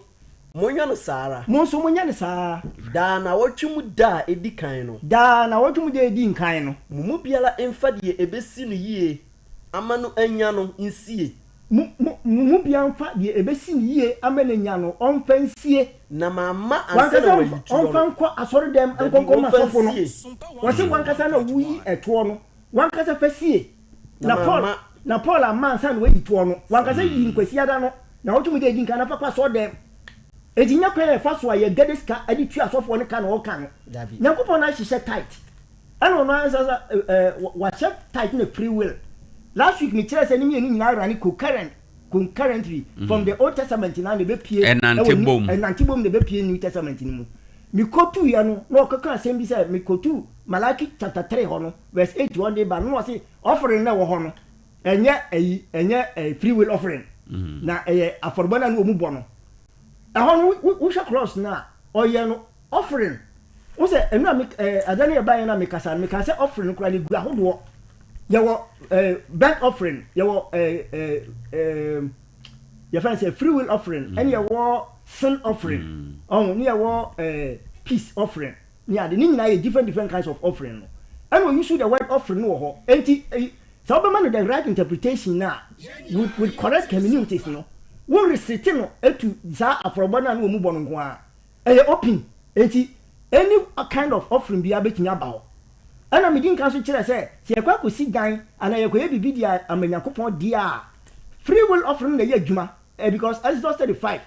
monyo no sara monso monya ne saa da na wotwemu da edi kan no da na wotwemu da edi kan no mu biala emfa de ebesi no yie amano anya no nsie mu bianfa de ebesi ni yie amenenya no onfansie na mama ansana wayitu onfanko asori dem enkonko masofo no wose wankasa na wuyi eto no wankasa fasie na Paul amansa na wayitu no wankasa yi nkwasi ada no na wotumu de dinka na fa kwa so dem edinya kwa fa so aye gadeska adi tu asofo no ka na o ka no Nyankopon na hihye tight ano no ansasa wa check tight na free will. Last week, me tell us any concurrently from the Old Testament now the BPA and Antibom the BPA New Testament. Me go to Yano, no Kaka Assembly said, me go to Malachi chapter 3 hono, verse 8 one day, but no say offering now hono, and yet a free will offering. Now a forbidden woman bono. A hon we shall cross now. ɔyɛ offering wo sɛ ɛno a adane ɛbaeɛ no a meka sɛ offering koraa ne gu ahodoɔ yɛwɔ bank offering yɛwɔ yɛfrɛ sɛ free will offering ɛne yɛwɔ sin offering ne yɛwɔ peace offering ne ade ne nyinaa yɛ different kinds of offering no ɛna ɔuse the word offering no wɔ hɔ enti sɛ wobɛma no the right interpretation na with correct communities no wo restrict no etu saa afɔrɔbɔ no a ne wɔ mu bɔ no nko a ɛyɛ open enti any kind of offering bi abɛtumi aba hɔ ɛna medi nka so kyerɛ sɛ yɛkɔ akɔsi dan anaa yɛkɔyɛ biribi di a amanyankopɔn di a free will offering na ɛyɛ adwuma because Exodus 35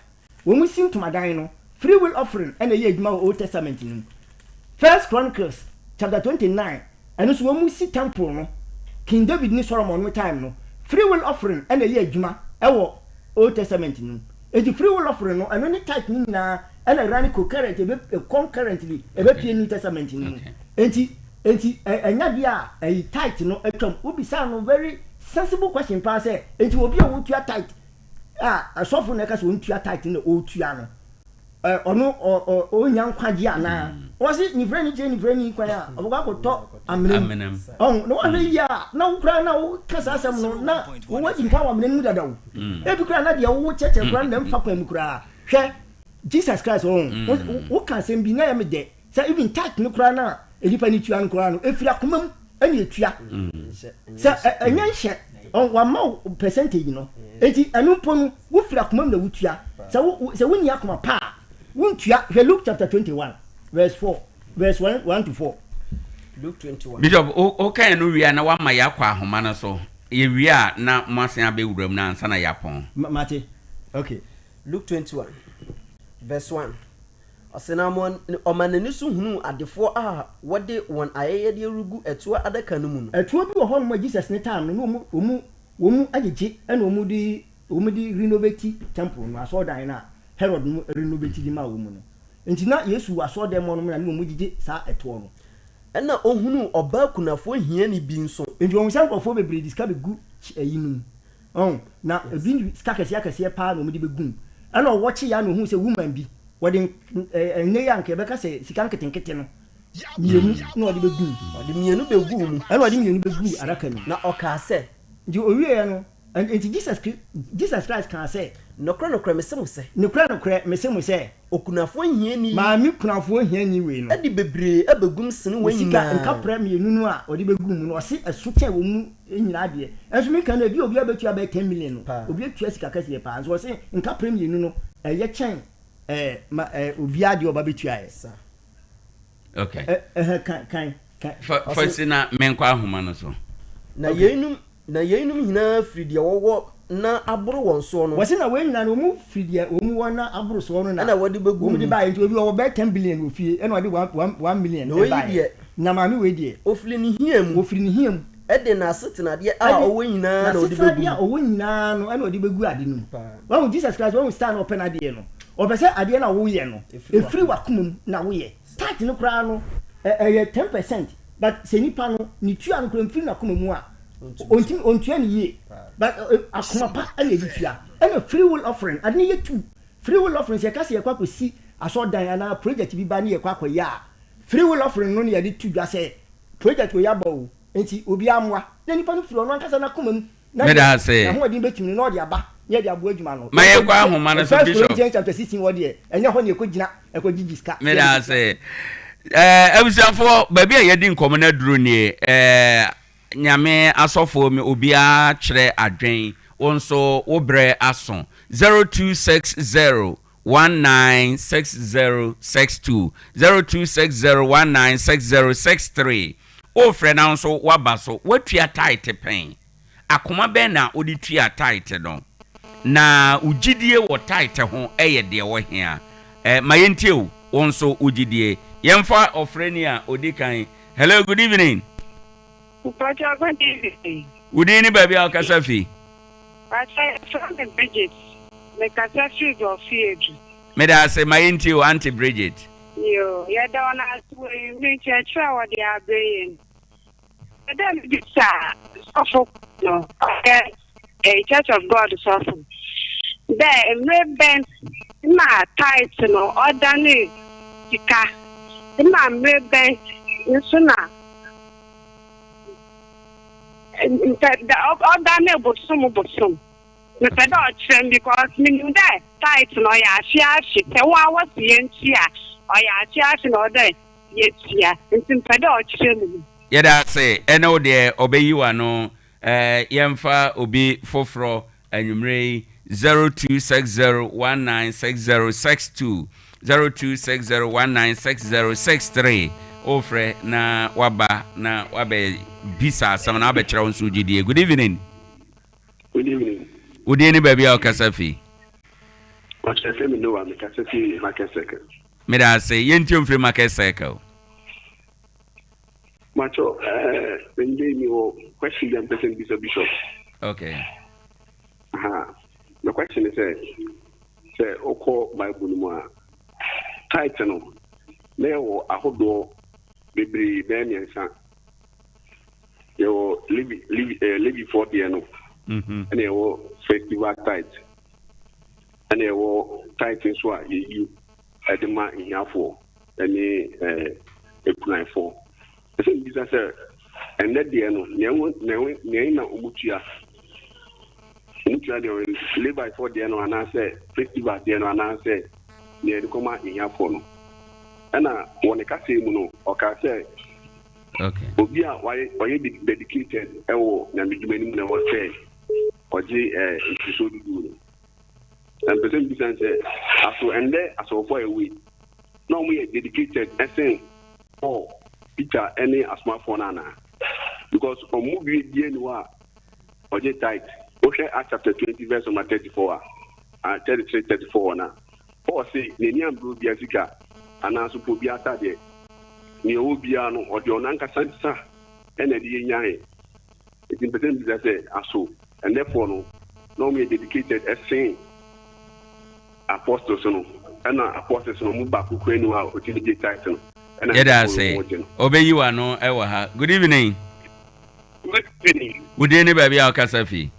wɔn mu si ntomadan no free will offering ɛna ɛyɛ adwuma wɔ Old Testament no mu First Chronicles chapter 29 ɛno so wɔn mu si temple no King David ni Solomon no time no free will offering ɛna ɛyɛ adwuma ɛwɔ Old Testament no eti free will offering no ɛno ne type ni nyinaa ɛna rani concurrent concurrently ɛbɛpie New Testament no enti ɛnya bia ɛyi tight no ɛtwam obisa no very sensible question pa sɛ enti obi a wotua tight asɔfo na ɛka sɛ ontua tight na otua no ɔno onya nkwagye ana wɔsi nifrɛ ni nifrɛ ni kwan a ɔbɛkɔ akɔtɔ amenam na wɔhwɛ yi a na wokura na wokasa asɛm no na wɔwadi mpa wɔ amenam mu dadaw ebi kura na deɛ wo kyɛkyɛ kura na mfa kwan mu kura hwɛ Jesus Christ wo ka asɛm bi na yɛ me de sɛ even tight no kura na edipa ni tua no kura no efiri akoma mu ɛna etua sɛ ɛnyɛ nhyɛ wama percentage no eti ɛno mpo no wo firi akoma mu na wotua sɛ wo nya akoma pa wontua hwɛ Luke chapter 21 verse 4 verse 1 to 4 Luke 21 Bishop okay no wia na wama ya kwa ahoma no so ye wia na masen abewuram na ansa na yapon mate okay Luke 21 verse 1 Asenamon omanani so hunu adefo a wode won ayeyede rugu etua adaka no mu no etua bi wo ho no Jesus ne time no omu agege ena omu di renovate temple no aso dan na Herod no renovate di ma wo mu no enti na Yesu aso dan mo no na omu gige sa eto no ena ohunu oba kunafo hia ni bi nso enti omu san kofo bebre diska be gu ayinum na ebi ska kese pa na omu di be gu ena owoche ya no hu se woman bi wode enye ya nke beka se sika nketenkete no mienu na wode be gu wode mienu be gu mu ena wode mienu be gu araka ni na oka se ndi owie no enti Jesus Christ kan se nokra mesemu se nokra mesemu se okunafo hia ni maami kunafo hia ni we no edi bebre abegum sene wanyina nka pra mienu no a wode be gu mu no ose esoche wo mu enyina de enso me kan na bi obi abetua be 10 million no obi atua sika kase pa enso ose nka pra mienu no eye chen obi ade oba betua esa okay kan fasina menkwa ahoma no so na yeinum hina fridi wowo na aboro won so no wose na we nyina no mu fridi omu wona aboro so no na wode begu mu de ba enti obi wo be 10 billion ofie ena wode 1 million no yi na maami we die ofiri ni hiam ede na asetena de a owo nyina na wode begu na owo nyina no ena wode begu ade no wa Jesus Christ wa stand open ade no obese ade na wo ye no efiri wakomum na wo ye tight no kra no 10% but senipa no ni tua no kra mfiri na komamu a ontua ni ye but akoma pa ana editua ana free will offering ade ye tu free will offering se ka se ye kwa kosi asodan ana project bi ba ne ye kwa koya free will offering no ne ye de tu dwa se project we ya ba o enti obi amwa na nipa no firi no ankasa na komamu me da se na ho adi betumi no de aba ye de abo adwuma no ma ye kwa ahoma no so Bishop chapter 16 wo de enye ho ne ekogina ekogigi ska me da se abusiafo ba bia ye di nkomo na duro ni nyame asofo me obia kyerɛ adwen wonso wo brɛ aso 0260196062 0260196063 o frɛ na nso waba so watua tight pen akoma bɛn na odi tua tight no na ugidie wɔ tight ho ɛyɛ de wɔ hia ma yentie o wonso ugidie yemfa ofreni a odi kan hello good evening Pacha, good evening. Udini baby al kasafi. Pacha, from Bridget. The kasafi of field. Me da say my into Auntie Bridget. Yo, you don't ask we reach a trial what they are bringing. Then this no. Okay. A Church of God is often. There, maybe my tight no ordinary sika. Ma mebe nso na the other neighbor bosom. Me peda ochire because me knew that tight no ya she te wa was yentia or ya she no there yetia nti peda ochire me. Yeda say eno de obeyiwa no yemfa obi foforo anwumre 0260196062 0260196063 ofre na waba na wabe bisa sama na abekere won so Gyedie. Good evening. Good evening. Udie ni baby akasafi. Wachafe me no am kasafi market circle. Me da say yentim free market circle. Macho when me o question them person bishop. Okay. The question is say oko Bible mu title no na wo ahodo bebre be nyansa. Yo live for the no. And they were festival tight. And they were tight in Swa, you had the man in here for any apply for. I think this is and that the end, Nana Umutia. Mutia, live by 4 the and I say, festival the and I say, near the coma in here for no. And I want to say, or can say, okay. Obia, why you dedicated? Oh, Namijumani was saying. Oji so do and person be say aso ende aso for away now we dedicated essence for Peter any smartphone ana because on movie die no a oji tight o share chapter 20 verse 34 and 33-34 na Paul say neni ambro bia sika ana so po bia tade ni o bia no oji onanka sansa ene die nyae it person be say aso. And therefore, no we dedicated as saying apostles, no, and apostles no move back to Ukraine or to the title. And I say, obey you are no ever. Good evening. Good evening. Would any baby our Kasafi?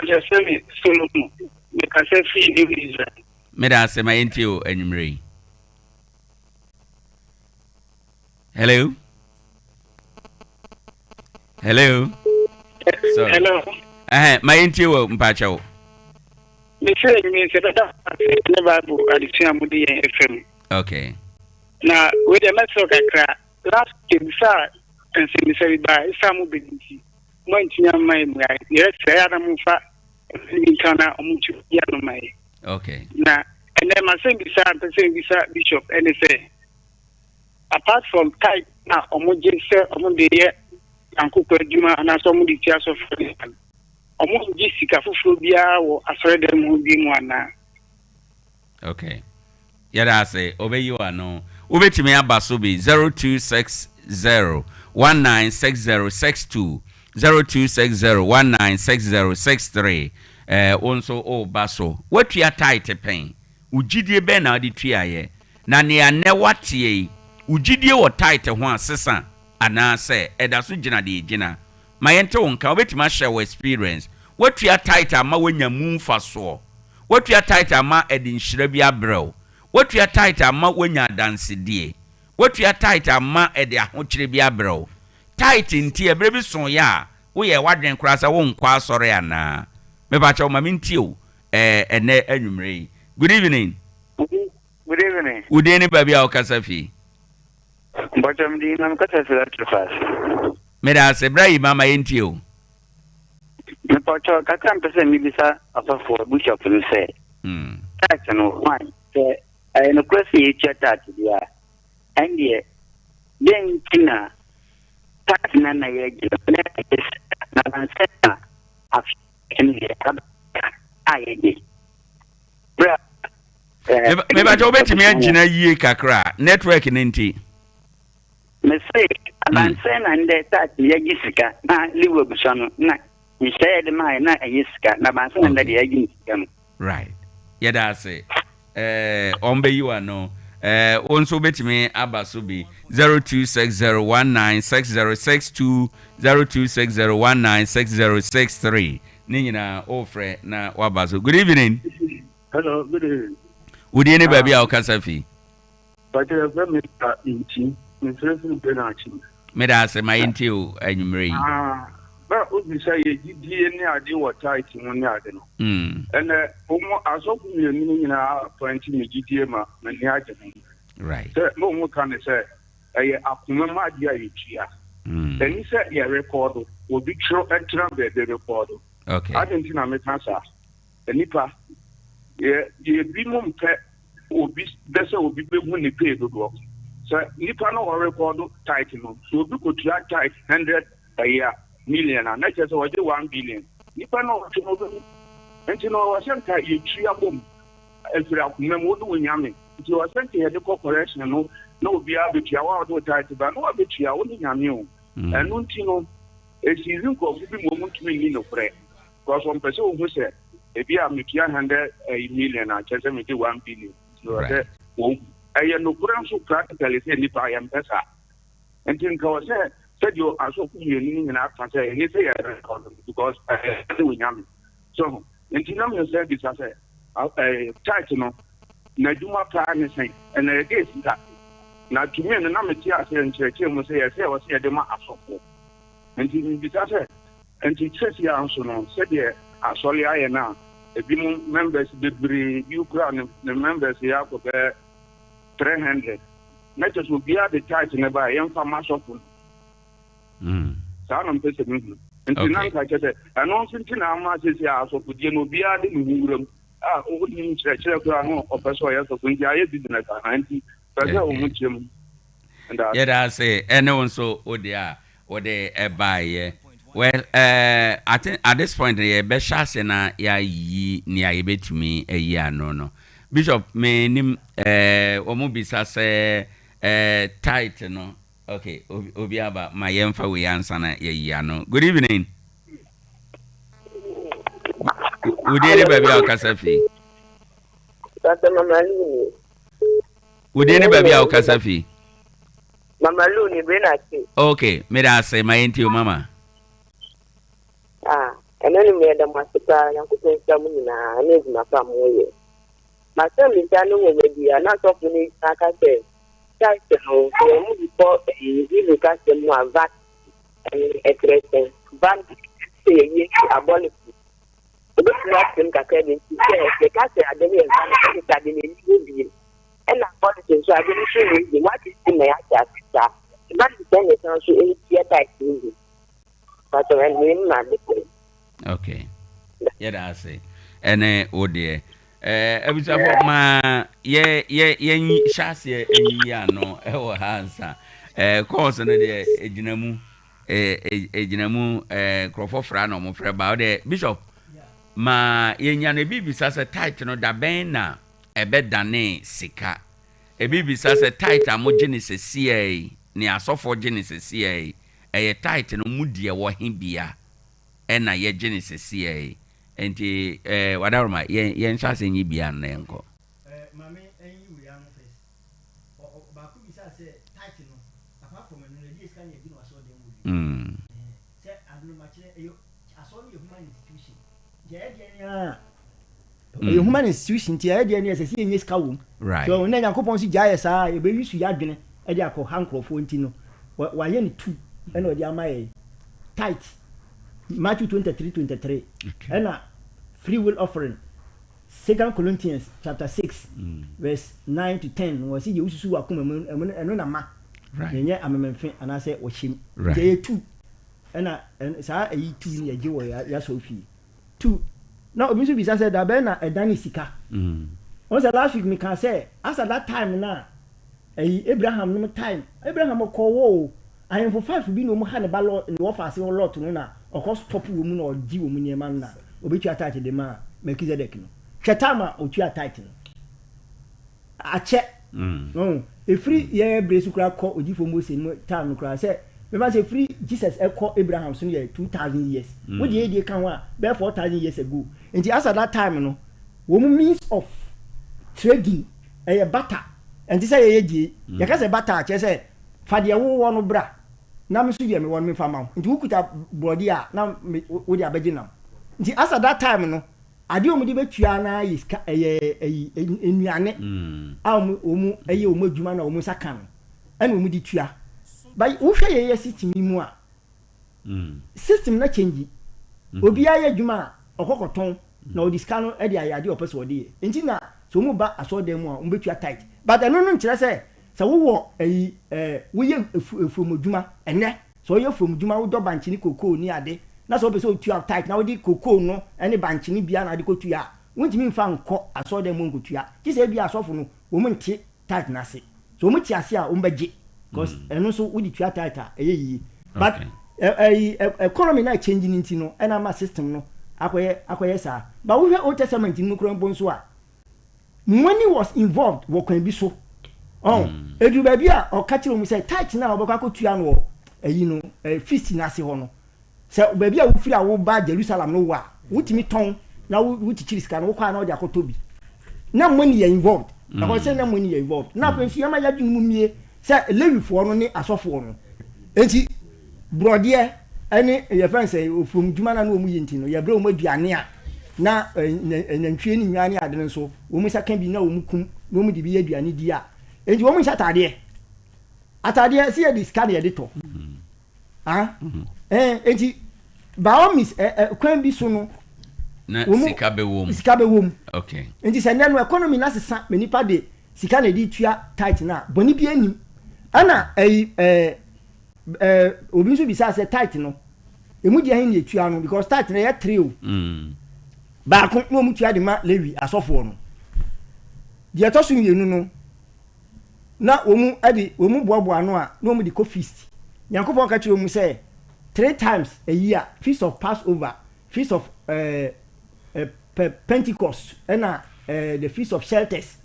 Just send me Solomon. The Kasafi in Israel. May I say my intio and Marie? Hello? Hello? So, hello. My intio Mpacho. Me say me say that never go Acheampong FM. Okay. Now with the message kakra last time sir and say by some bidinti. Mo ntia mai mai. Yes say adam fa ni kana omuchu ya no mai. Okay. Now and then my saying bisa bishop and say apart from type na omoje say omonde ye ankuko adwuma ana so mu di tia so fere omo gi sika fufuro bia wo asore dem hu bi mu ana. Okay. Yada say obey you ano ubetimi abaso bi 0260196062 0260196063 onso o baso watua tight pen Gyedie be na de tua ye na ne anewatie Gyedie wo tight ho asesa ana say edaso gina de gina mayente wonka obetima share experience watua tight ama wanya mumfa so watua tight ama edin hyira bi abrɛw watua tight ama wanya dansedie watua tight ama ede ahokyere bi abrɛw tight nti ebre bi so ya wo ye wadwen krasa wo nkwa asɔre ana me ba cha o mami nti o ene anwumre. Good evening. Good evening. Udeni baby a okasafi. Bottom di na mkasa fila trafas. Meda se bra mama nti o. Me pacho kaka mpese mi bisa afafo bishop no say. Tax no one. Say no kwesi e chata dia. Andie den kina tax na na ye gina na bansa afi ni aye. Bra me ba jo betimi agina yie kakra network nti. Me say abanse na nde tax ye gisika na liwo busano na ni said my na yiska na banse na nde ye gisika no. Right. Yeda say ombe you ano onso betimi abaso bi 0260196062 0260196063 ni nyina ofre na wabaso. Good evening. Hello, good evening. Udie ni baby a okasafi. But I have met in tea, in Fresno Benachi. Medase my intio enyumre. But what we say, DNA, I do what tight in one yard. And I saw me in our 20 GTM and the item. Right. More can say, I remember the idea. Then he said, yeah, record will be true and the record. Okay. I didn't know my answer. The Nipa, yeah, the minimum pet will be better will be when they pay the work. So Nipa no record title. So we could try tight 100 a year million and not just 1 billion. Nipa no and you know, I sent you 3 of them. If you have memory doing yamming, you are sent here the corporation, no be able to our title, but no bit you only yamming. And don't you know, a season of giving moment to me no prayer. Because one person who said, if you have 100 million, I just make 1 billion. So I am no current so practically say if I am better. And think I said you are so you and I can say, and he say because I do yamming. So, and you know, said this as a title, Najuma plan is saying, and I guess that. Now, to me, and I'm a teacher and church, I was here, the mark of and he said, and he says, yeah, also, said, yeah, I saw I now. If you members, the Ukraine, the members, the Alcohol 300. Let us be at the title never I am for much of them. Sound person. And tonight, like I said, I don't think now much is here, so could you be at the room? Only church, or person, of India, business, 90. Yeah, I say, and no one so odia or they buy. Well, I think at this point, the best chance na ya ye near to me a year no. Bishop may name Omubisa say tight no. Okay, Obiaba, my emfa we answer na ye no. Good evening. Udere baby Okasafi. Udere baby Okasafi. Mama Luni Benaki. Okay, may I say my into mama. And then we had a master, young people, Samina, and is my family. My son is done with the not of me, like I said. Title, before you cast them more vac and a crescent. Bank, say, abolish. The last thing I said is, the castle at the end, and I'm politics, so I didn't show you what is in my answer. But then it's also 8 years back. But when we married, okay. Yeah, that's it. And oh dear. Every time my chassis no answer. Course and the Ejinamu Crofofra no more about the Bishop. Ma yenyane bibi sasa tight no da ben na ebedane sika. E bibi sasa tight amo genesis CA ni asofo genesis CA. Eye tight no mudie wo hibia na ye genesis CA. Enti wadaroma ye nchase nyi bia na enko. Mame enyi we am first. Ba ku bi sa say tight no apart from no dey scan ye bi no aso dem. Say adno ma kire eyo aso ni human institution. A human institution, Gyedie as a senior school. Right. So, when I come on, see Jayasa, a baby, you are going to have a handful of 14. Why, any 2 and what you tight. Matthew 23:23. And a free will offering. 2 Corinthians chapter 6, verse 9 to 10. Was he used to come and a ma? Right. And yet I'm a fan, and I said, watch him. Right. 2 and I 2 in a jewel, yes, Sophie. 2. Now, Mr. Bisa said that Ben a Danny Sika. Once last week, me can say, as at that time now, Abraham no time. Abraham will call, I am for 5 being no more had a ballot in the office or lot to know, or cost top woman or G woman near man now. Obitua title the man, Melchizedek. Chatama or Chia title. I check. No, a free year brace crack call with you for most in time. Cry said. We must say free Jesus called Abraham soon 2,000 years. What the idea can one bear 4,000 years ago. And as at that time, no woman means of trading a butter. And this I you can say butter, just say Fadia one bra. Now Mr. Yemi one me from out. And you could have body now with your beginner. As at that time, no ade o mu de betua na yiska enuane a omu eye omu adwuma na omu saka no ene omu di tua by wo hwe ye system mu a system na change obi aye adwuma okokoton na odiska no e de ayade opese ode ye enti na so mu ba aso dem a umbetua tight but eno no nkire se wo wo wo ye efum adwuma ene so ye efum adwuma wo do banchi ni kokoo ni ade na so opese otua tight na wo di kokoo no ene banchi ni bia na ade kotua wontimi mfa nko aso dem mo nkotua ki se bia asofo no wo mu nte tight na se so mu ti ase a wo mbagye because eno so wo di tua tight a eyi but economy na change ni nti no ena ma system no akoye sa but we Old Testament mu kro mbon so a money was involved wo kan bi so edu ba bia o ka kire mu say tight na obekwa kotua no eyi no feast na se ho no se ba bia wo firi a wo ba Jerusalem no wa wutimi ton na wo tichiri ska no wo kwa na o de akotobi na money ya involved na ko say na money ya involved na ko nsu yama ya dwun mu mie se lewifo no ne asofo no enti brodier ene ye fan say ofum dwuma na no mu yenti no ye bre o mu aduane a na nantwie ni nwane ade nso wo mu saka bi na wo mu kum no mu di bi aduane di a enti wo mu atade se ye diska na ye de to enti baomis kwan bi so no na sika be wom okay enti se ne no economy na sesa menipa de sika na di tua tight na boni bi anim ana obi so bi sa se tight no emu di ahin na tua no because tight na ye 3 o ba ko no mu tua de ma lewi asofo no de atoso yenu no na omu boaboa no a no mu di ko feast Yankopon ka kire mu say 3 times a year, feast of Passover, feast of Pentecost, and the feast of shelters.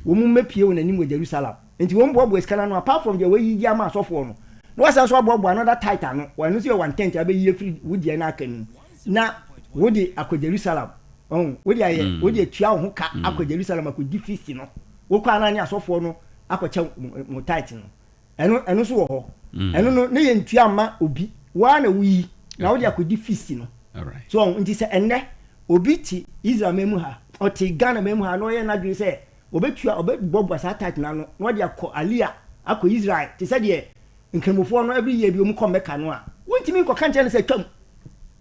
Womu mepie won anim Jerusalem. Enti won bobo eskana no apart from the way yi dia ma sofo no. No was so bobo another title no. Wanu say 110 abe yi free wudi na kan. Na wodi akọ Jerusalem. Wodi aye, wodi atua ho ka akọ Jerusalem akọ di feast no. Wo kwa na ni asofo no akọcha mo title no. Eno so wo ho. Eno no ne ye ntua ma obi. Wa na wi na wodi akọ di feast no. All right. So nti se enne obi ti Israel memu ha. O ti Ghana memu ha no ye na dwe se obetua obebobwa sa title na no wodi akọ Alia akọ Israel. Ti se de nkemofo no every year bi omu come meka no a. Wontimi nkọ kan chene se twam.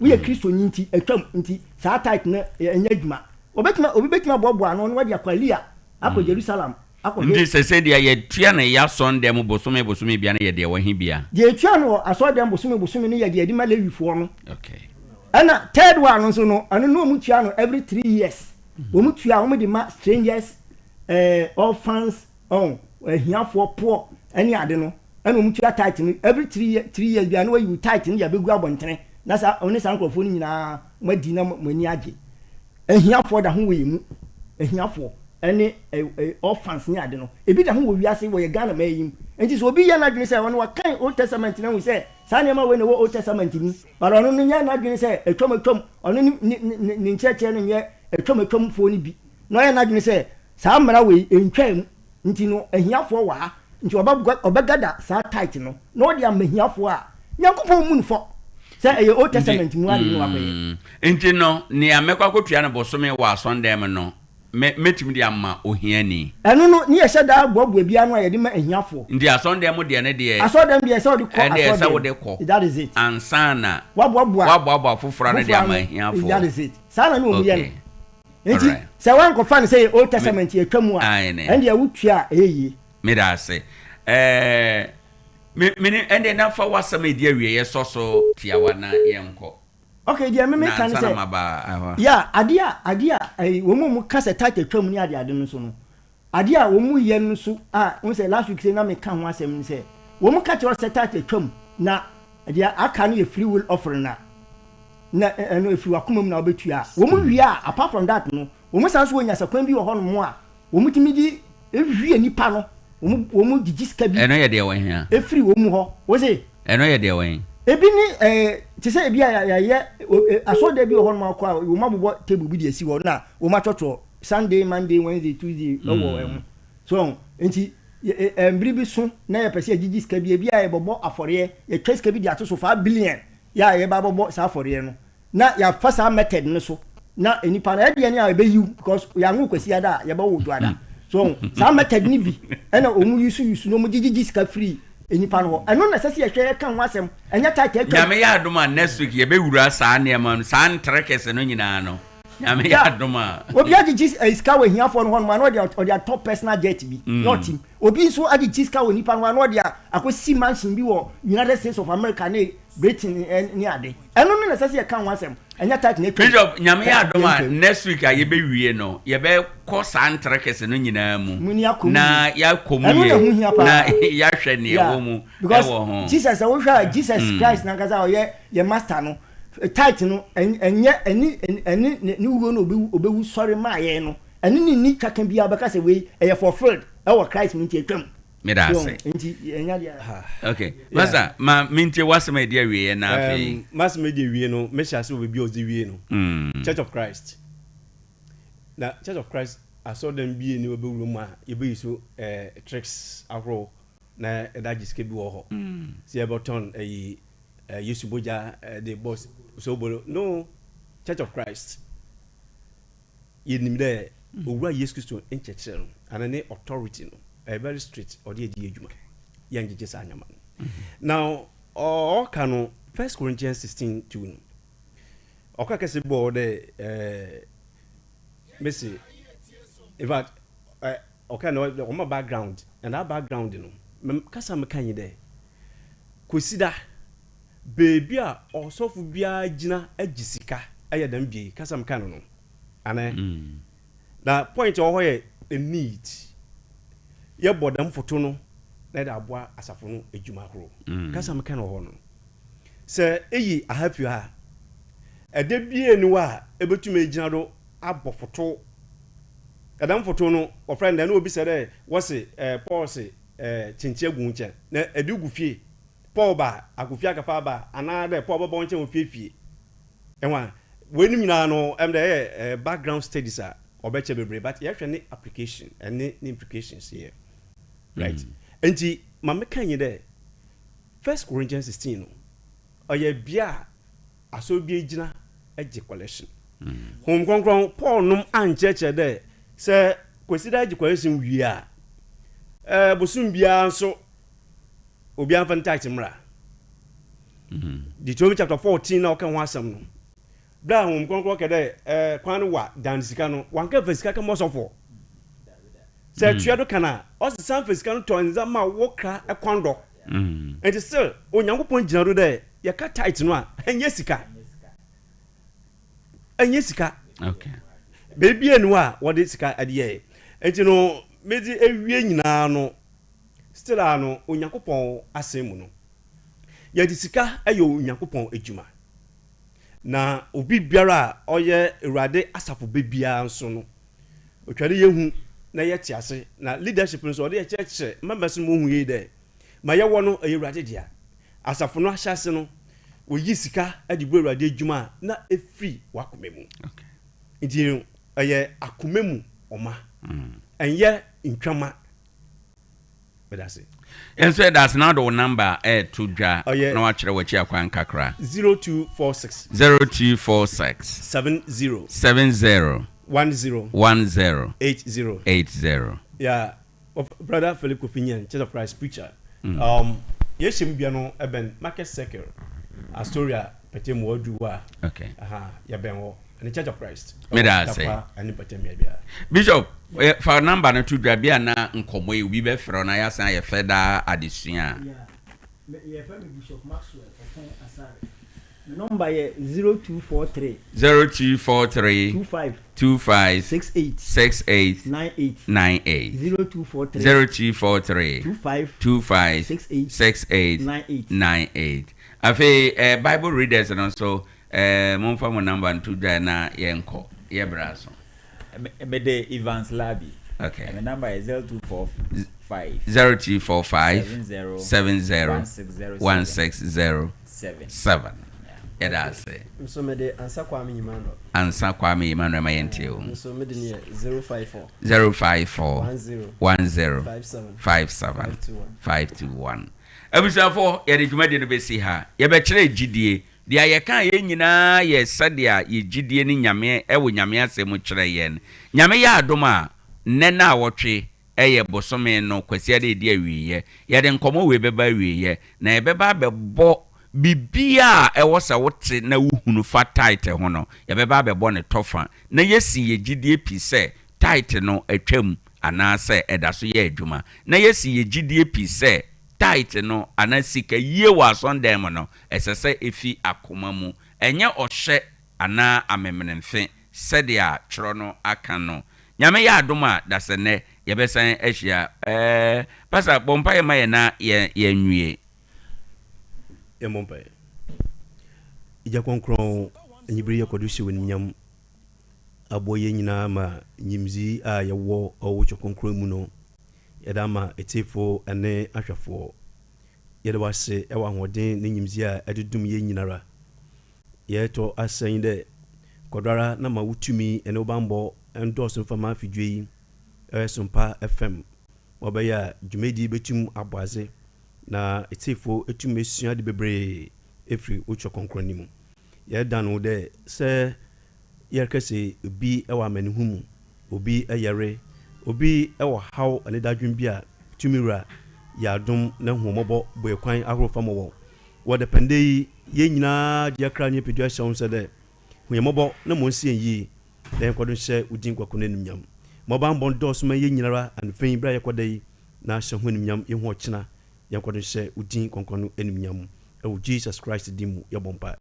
We are Christo nti etwam nti sa title na enya dwuma. Obi betima bobwa no wodi akọ Alia akọ Jerusalem. Ndi se dia ye tua na ya Sunday mu bosome bia na ye de wahi bia. Ye tua no asode bosome ne ye de ma lewifo no. Okay. Ana third one so no anu no mu tua no every 3 years. Wo mu tua wo mu de ma strangers orphans hiafo poor any ade no. Ana mu tua title no every 3 years bia no you title no ya begu abontere. Na sa oni san krofo ni nyina madi na mani age. Hiafo da ho we mu. Hiafo any orphans ni ade no ebi da ho wo wiase wo ye Ghana mayim enti so obi ye na dwene say wono wakan Old Testament na we say sa ne ma we ne wo Old Testament ni but ono no nya na dwene say etwom ono ni ncheche no nye etwom fo ni bi no ye na dwene say sa mara we entwam nti no ahiafo wa ha nti obegada sa tight no no de amahiafo a Nyankopon mu nfo say e Old Testament mu ade no akoye enti no ne amekwa kotua ne bosome wa Sunday no metimi di amma ohiani eno no ni ye da bobo bia no ye de ma ahiafo ndi asonde mo de ne de asonde bia se o de ko asonde that is it ansana wabwa fufura ne de ama ahiafo that is it sana no mu ye enti se wan ko fan say Old Testament ye twamu a and ye wutua eyi me da se me ende na fa wasama di awie ye soso tiawa na ye nko. Okay, dear, me can say. Yeah, adia, wo mu kase title twam ni ade no so no. Adia wo mu ye no so won say last week say na me kan ho asem say. Wo mu catch us title twam na adia aka no ye free will offering na no if you akoma mu na obetua. Wo mu wi apart from that no, wo mu san so wonya sakwan bi wo ho no mo a, wo mu timi di ehwie nipa no. Wo mu digiska bi. Eno ye de wan hia. E free wo mu ho. Wo say eno ye de wan. Ebi ni ti say ebi ya asode bi ho no akwa wo mabobo table bi de asi wo na wo ma twotwo Sunday Monday Wednesday Tuesday wo so enti mbiri bi so na ye pese agigi ska bi ebi ya bobo afore ye twaska bi de atoso 5 billion ya ye ba bobo sa afore no na ya fasa method no so na enipa na ede ne a be you because ya ngu kwesi ada ya ba wo do ada so sa method ni bi ena omu yusu no mu gigi sika free enipa no eno na sese ye hwe kan wasem enya take ya me ya adoma next week ye be wura saa ne ma saa ntrekes no nyina no ya me ya adoma obi agigi sika we hia for no ho no dia top personal jet bi not him obi nso agigi sika we nipa no dia akosi mansion bi wo United States of America ne Britain ni ade eno na sese ye kan wasem enya take ne Bishop nyame ya adoma next week a ye be wie no ye be ko saa ntrekes no nyina mu na ya komu ye na ya hwe ne wo mu because Jesus we hwa Jesus Christ na kaza ye master no tight no enye eni ni wo no obewu sorry ma ye no eni ni twakan bia beka se we e fulfilled e wo Christ minti atwam me da say enti enya dia okay masa ma minti wasema dia wie na afi masema dia wie no me sha se obi ozi wie no Church of Christ na Church of Christ aso dem bie ni obewuru mu a ye be so tricks agro na edagiske bi wo ho si eboton Yesu boja the boss so bolo no Church of Christ yenim de owura Yesu Kristo enchechero anane authority no very strict or the ejuma yang jeje sa anyama now o kanu 1 Corinthians 16:2 o ka kese bo de Messi in fact okay no my background and that background you know kasa me kan yi de kosida baby a osofu bia gina agisika ayedam bi kasa me kan no ane na point o hoye a need ye bodam foto no na da aboa asafo no ejuma horo kasa me kan ho no se eyi ahafi ha ede bie ni wa ebetuma ejina do abo foto adam foto no o friend na obi se de wose Paul se chinchia gu nche na edugu fie Paul ba agufia kafa ba ana de Paul bo nche o fie enwa weni nyina no de background studies a obeche bebre but ye hwe ni application and ni implications here right enti ma mekan yi de 1 Corinthians 16 no oye bia aso bi ejina eje collection hom konkron Paul num ancheche de se kwesida eje collection wi a bosum bia nso obi anfa tight mra Deuteronomy chapter 14 na okan ho asem no bra hom konkron ke de kwan wa dan sika no wanka fasika ka mosofo se tuado kana o se san fasika no tonza ma woka ekwando and still onyankopon ginaro de ye ka tight no a enye sika okay baby enu a wode sika ade enti no medi ewie nyina no still ano onyankopon asemu no ye di sika ayo onyankopon ejuma na obi biara oye Ewurade asafo bebia nso no otware yehu na ye tiase na leadership nso ode ye cheche members mo hu ye de ma ye wo no Ewurade dia asafo no ahyase no oyi sika adibo Ewurade ejuma na efri wakomemu okay ndi aye akomemu oma enye ntwama bedase and so that's now the number to dra no akere wachi akwan kakra 0246 70 10 80 yeah brother Philip Kofinyan Church of Christ preacher yeshim bia no eben market circle Astoria petemu oduwa okay ya benwo and Church of Christ me da say and petemu bia Bishop for number na to dra bia na nkomo e obi be fro na ya san ye feda adesua yeah ye fa me Bishop Maxwell ofon asare number ye 0243 25 68 0243 25 68 98 afi Bible readers and also monfa mo number to dra na ye nko ye braso me de Evans Labi okay my number is 0245 70 1607 yeah that's it so me de answer Kwame Emmanuel my ntio so me de 054 10 57 521 ebusafo ye de dwuma de no be si ha ye be kire Gyedie dia ye kan ye nyina ye sadia ye Gyedie ni nyame ewo nyame asem kyerɛ yen nyame ya adom a nne na awotwe eye bosome no kwasi de di awiye ye de nkomo we beba awiye na ye beba bebo bibia ewo sa wote na wuhunu fa title ho no ye beba bebo ne tofa na yesi ye Gyedie pi se title no atwam anase edaso ye adwuma na yesi ye Gyedie pi se title no anasika yie wa sondem no esese efi akoma mu enye ohye ana amemmenemfe sedia tworo no aka no nyame ya adoma dasene yebesan ahia pasa bompa ye maye na ye nwie ye mompa ija konkron nyibiri yakodusi wonyam aboye nyina ma nyimzi a yewo owo chokonkron mu no yedama etifo ene ahwafo yede wase ewa hoden ne nyimzi a edudum ye nyinara yeto asan de kodara na ma wutumi ene obambo endoso fama fidwe Sompa FM obeya Gyedie betum aboaze na etifo etum esua de bebre efri ocho konkronimu ye danu de se yerkese obi ewa manihum obi eyare obi ewa haw ane dadwun bia tumira ya dum na huomobo boy kwan ahrofa mo wo depende ye nyina de akra ne pedua hyɛ so de huomobo na mo nsie yi den kwadon hyɛ udin kwakona nimnyam mo ban bon dos ma ye nyinara anfen bra ye kwadai na hyɛ ho nimnyam ye ho kyena ye kwadon hyɛ udin konkono nimnyam ewo Jesus Christ dimu ye bompa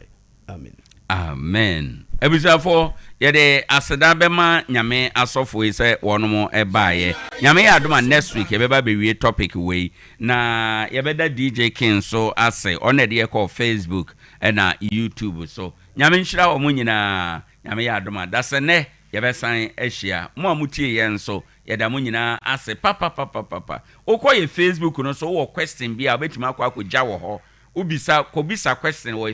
amen. Amen. Ebisafo yede aseda bema nyame asofo ise wono ebaye. Nyame ya adoma next week yebeba bewie topic we na yebeda DJ King so ase one de call Facebook na YouTube so. Nyame nhyira wo nyina nyame ya adoma dasene yebesan ahia mo amutie yen so yeda mo nyina ase papa. Okoye Facebook no so wo question bia obetima akwa akogya wo ho. Ubisa question wo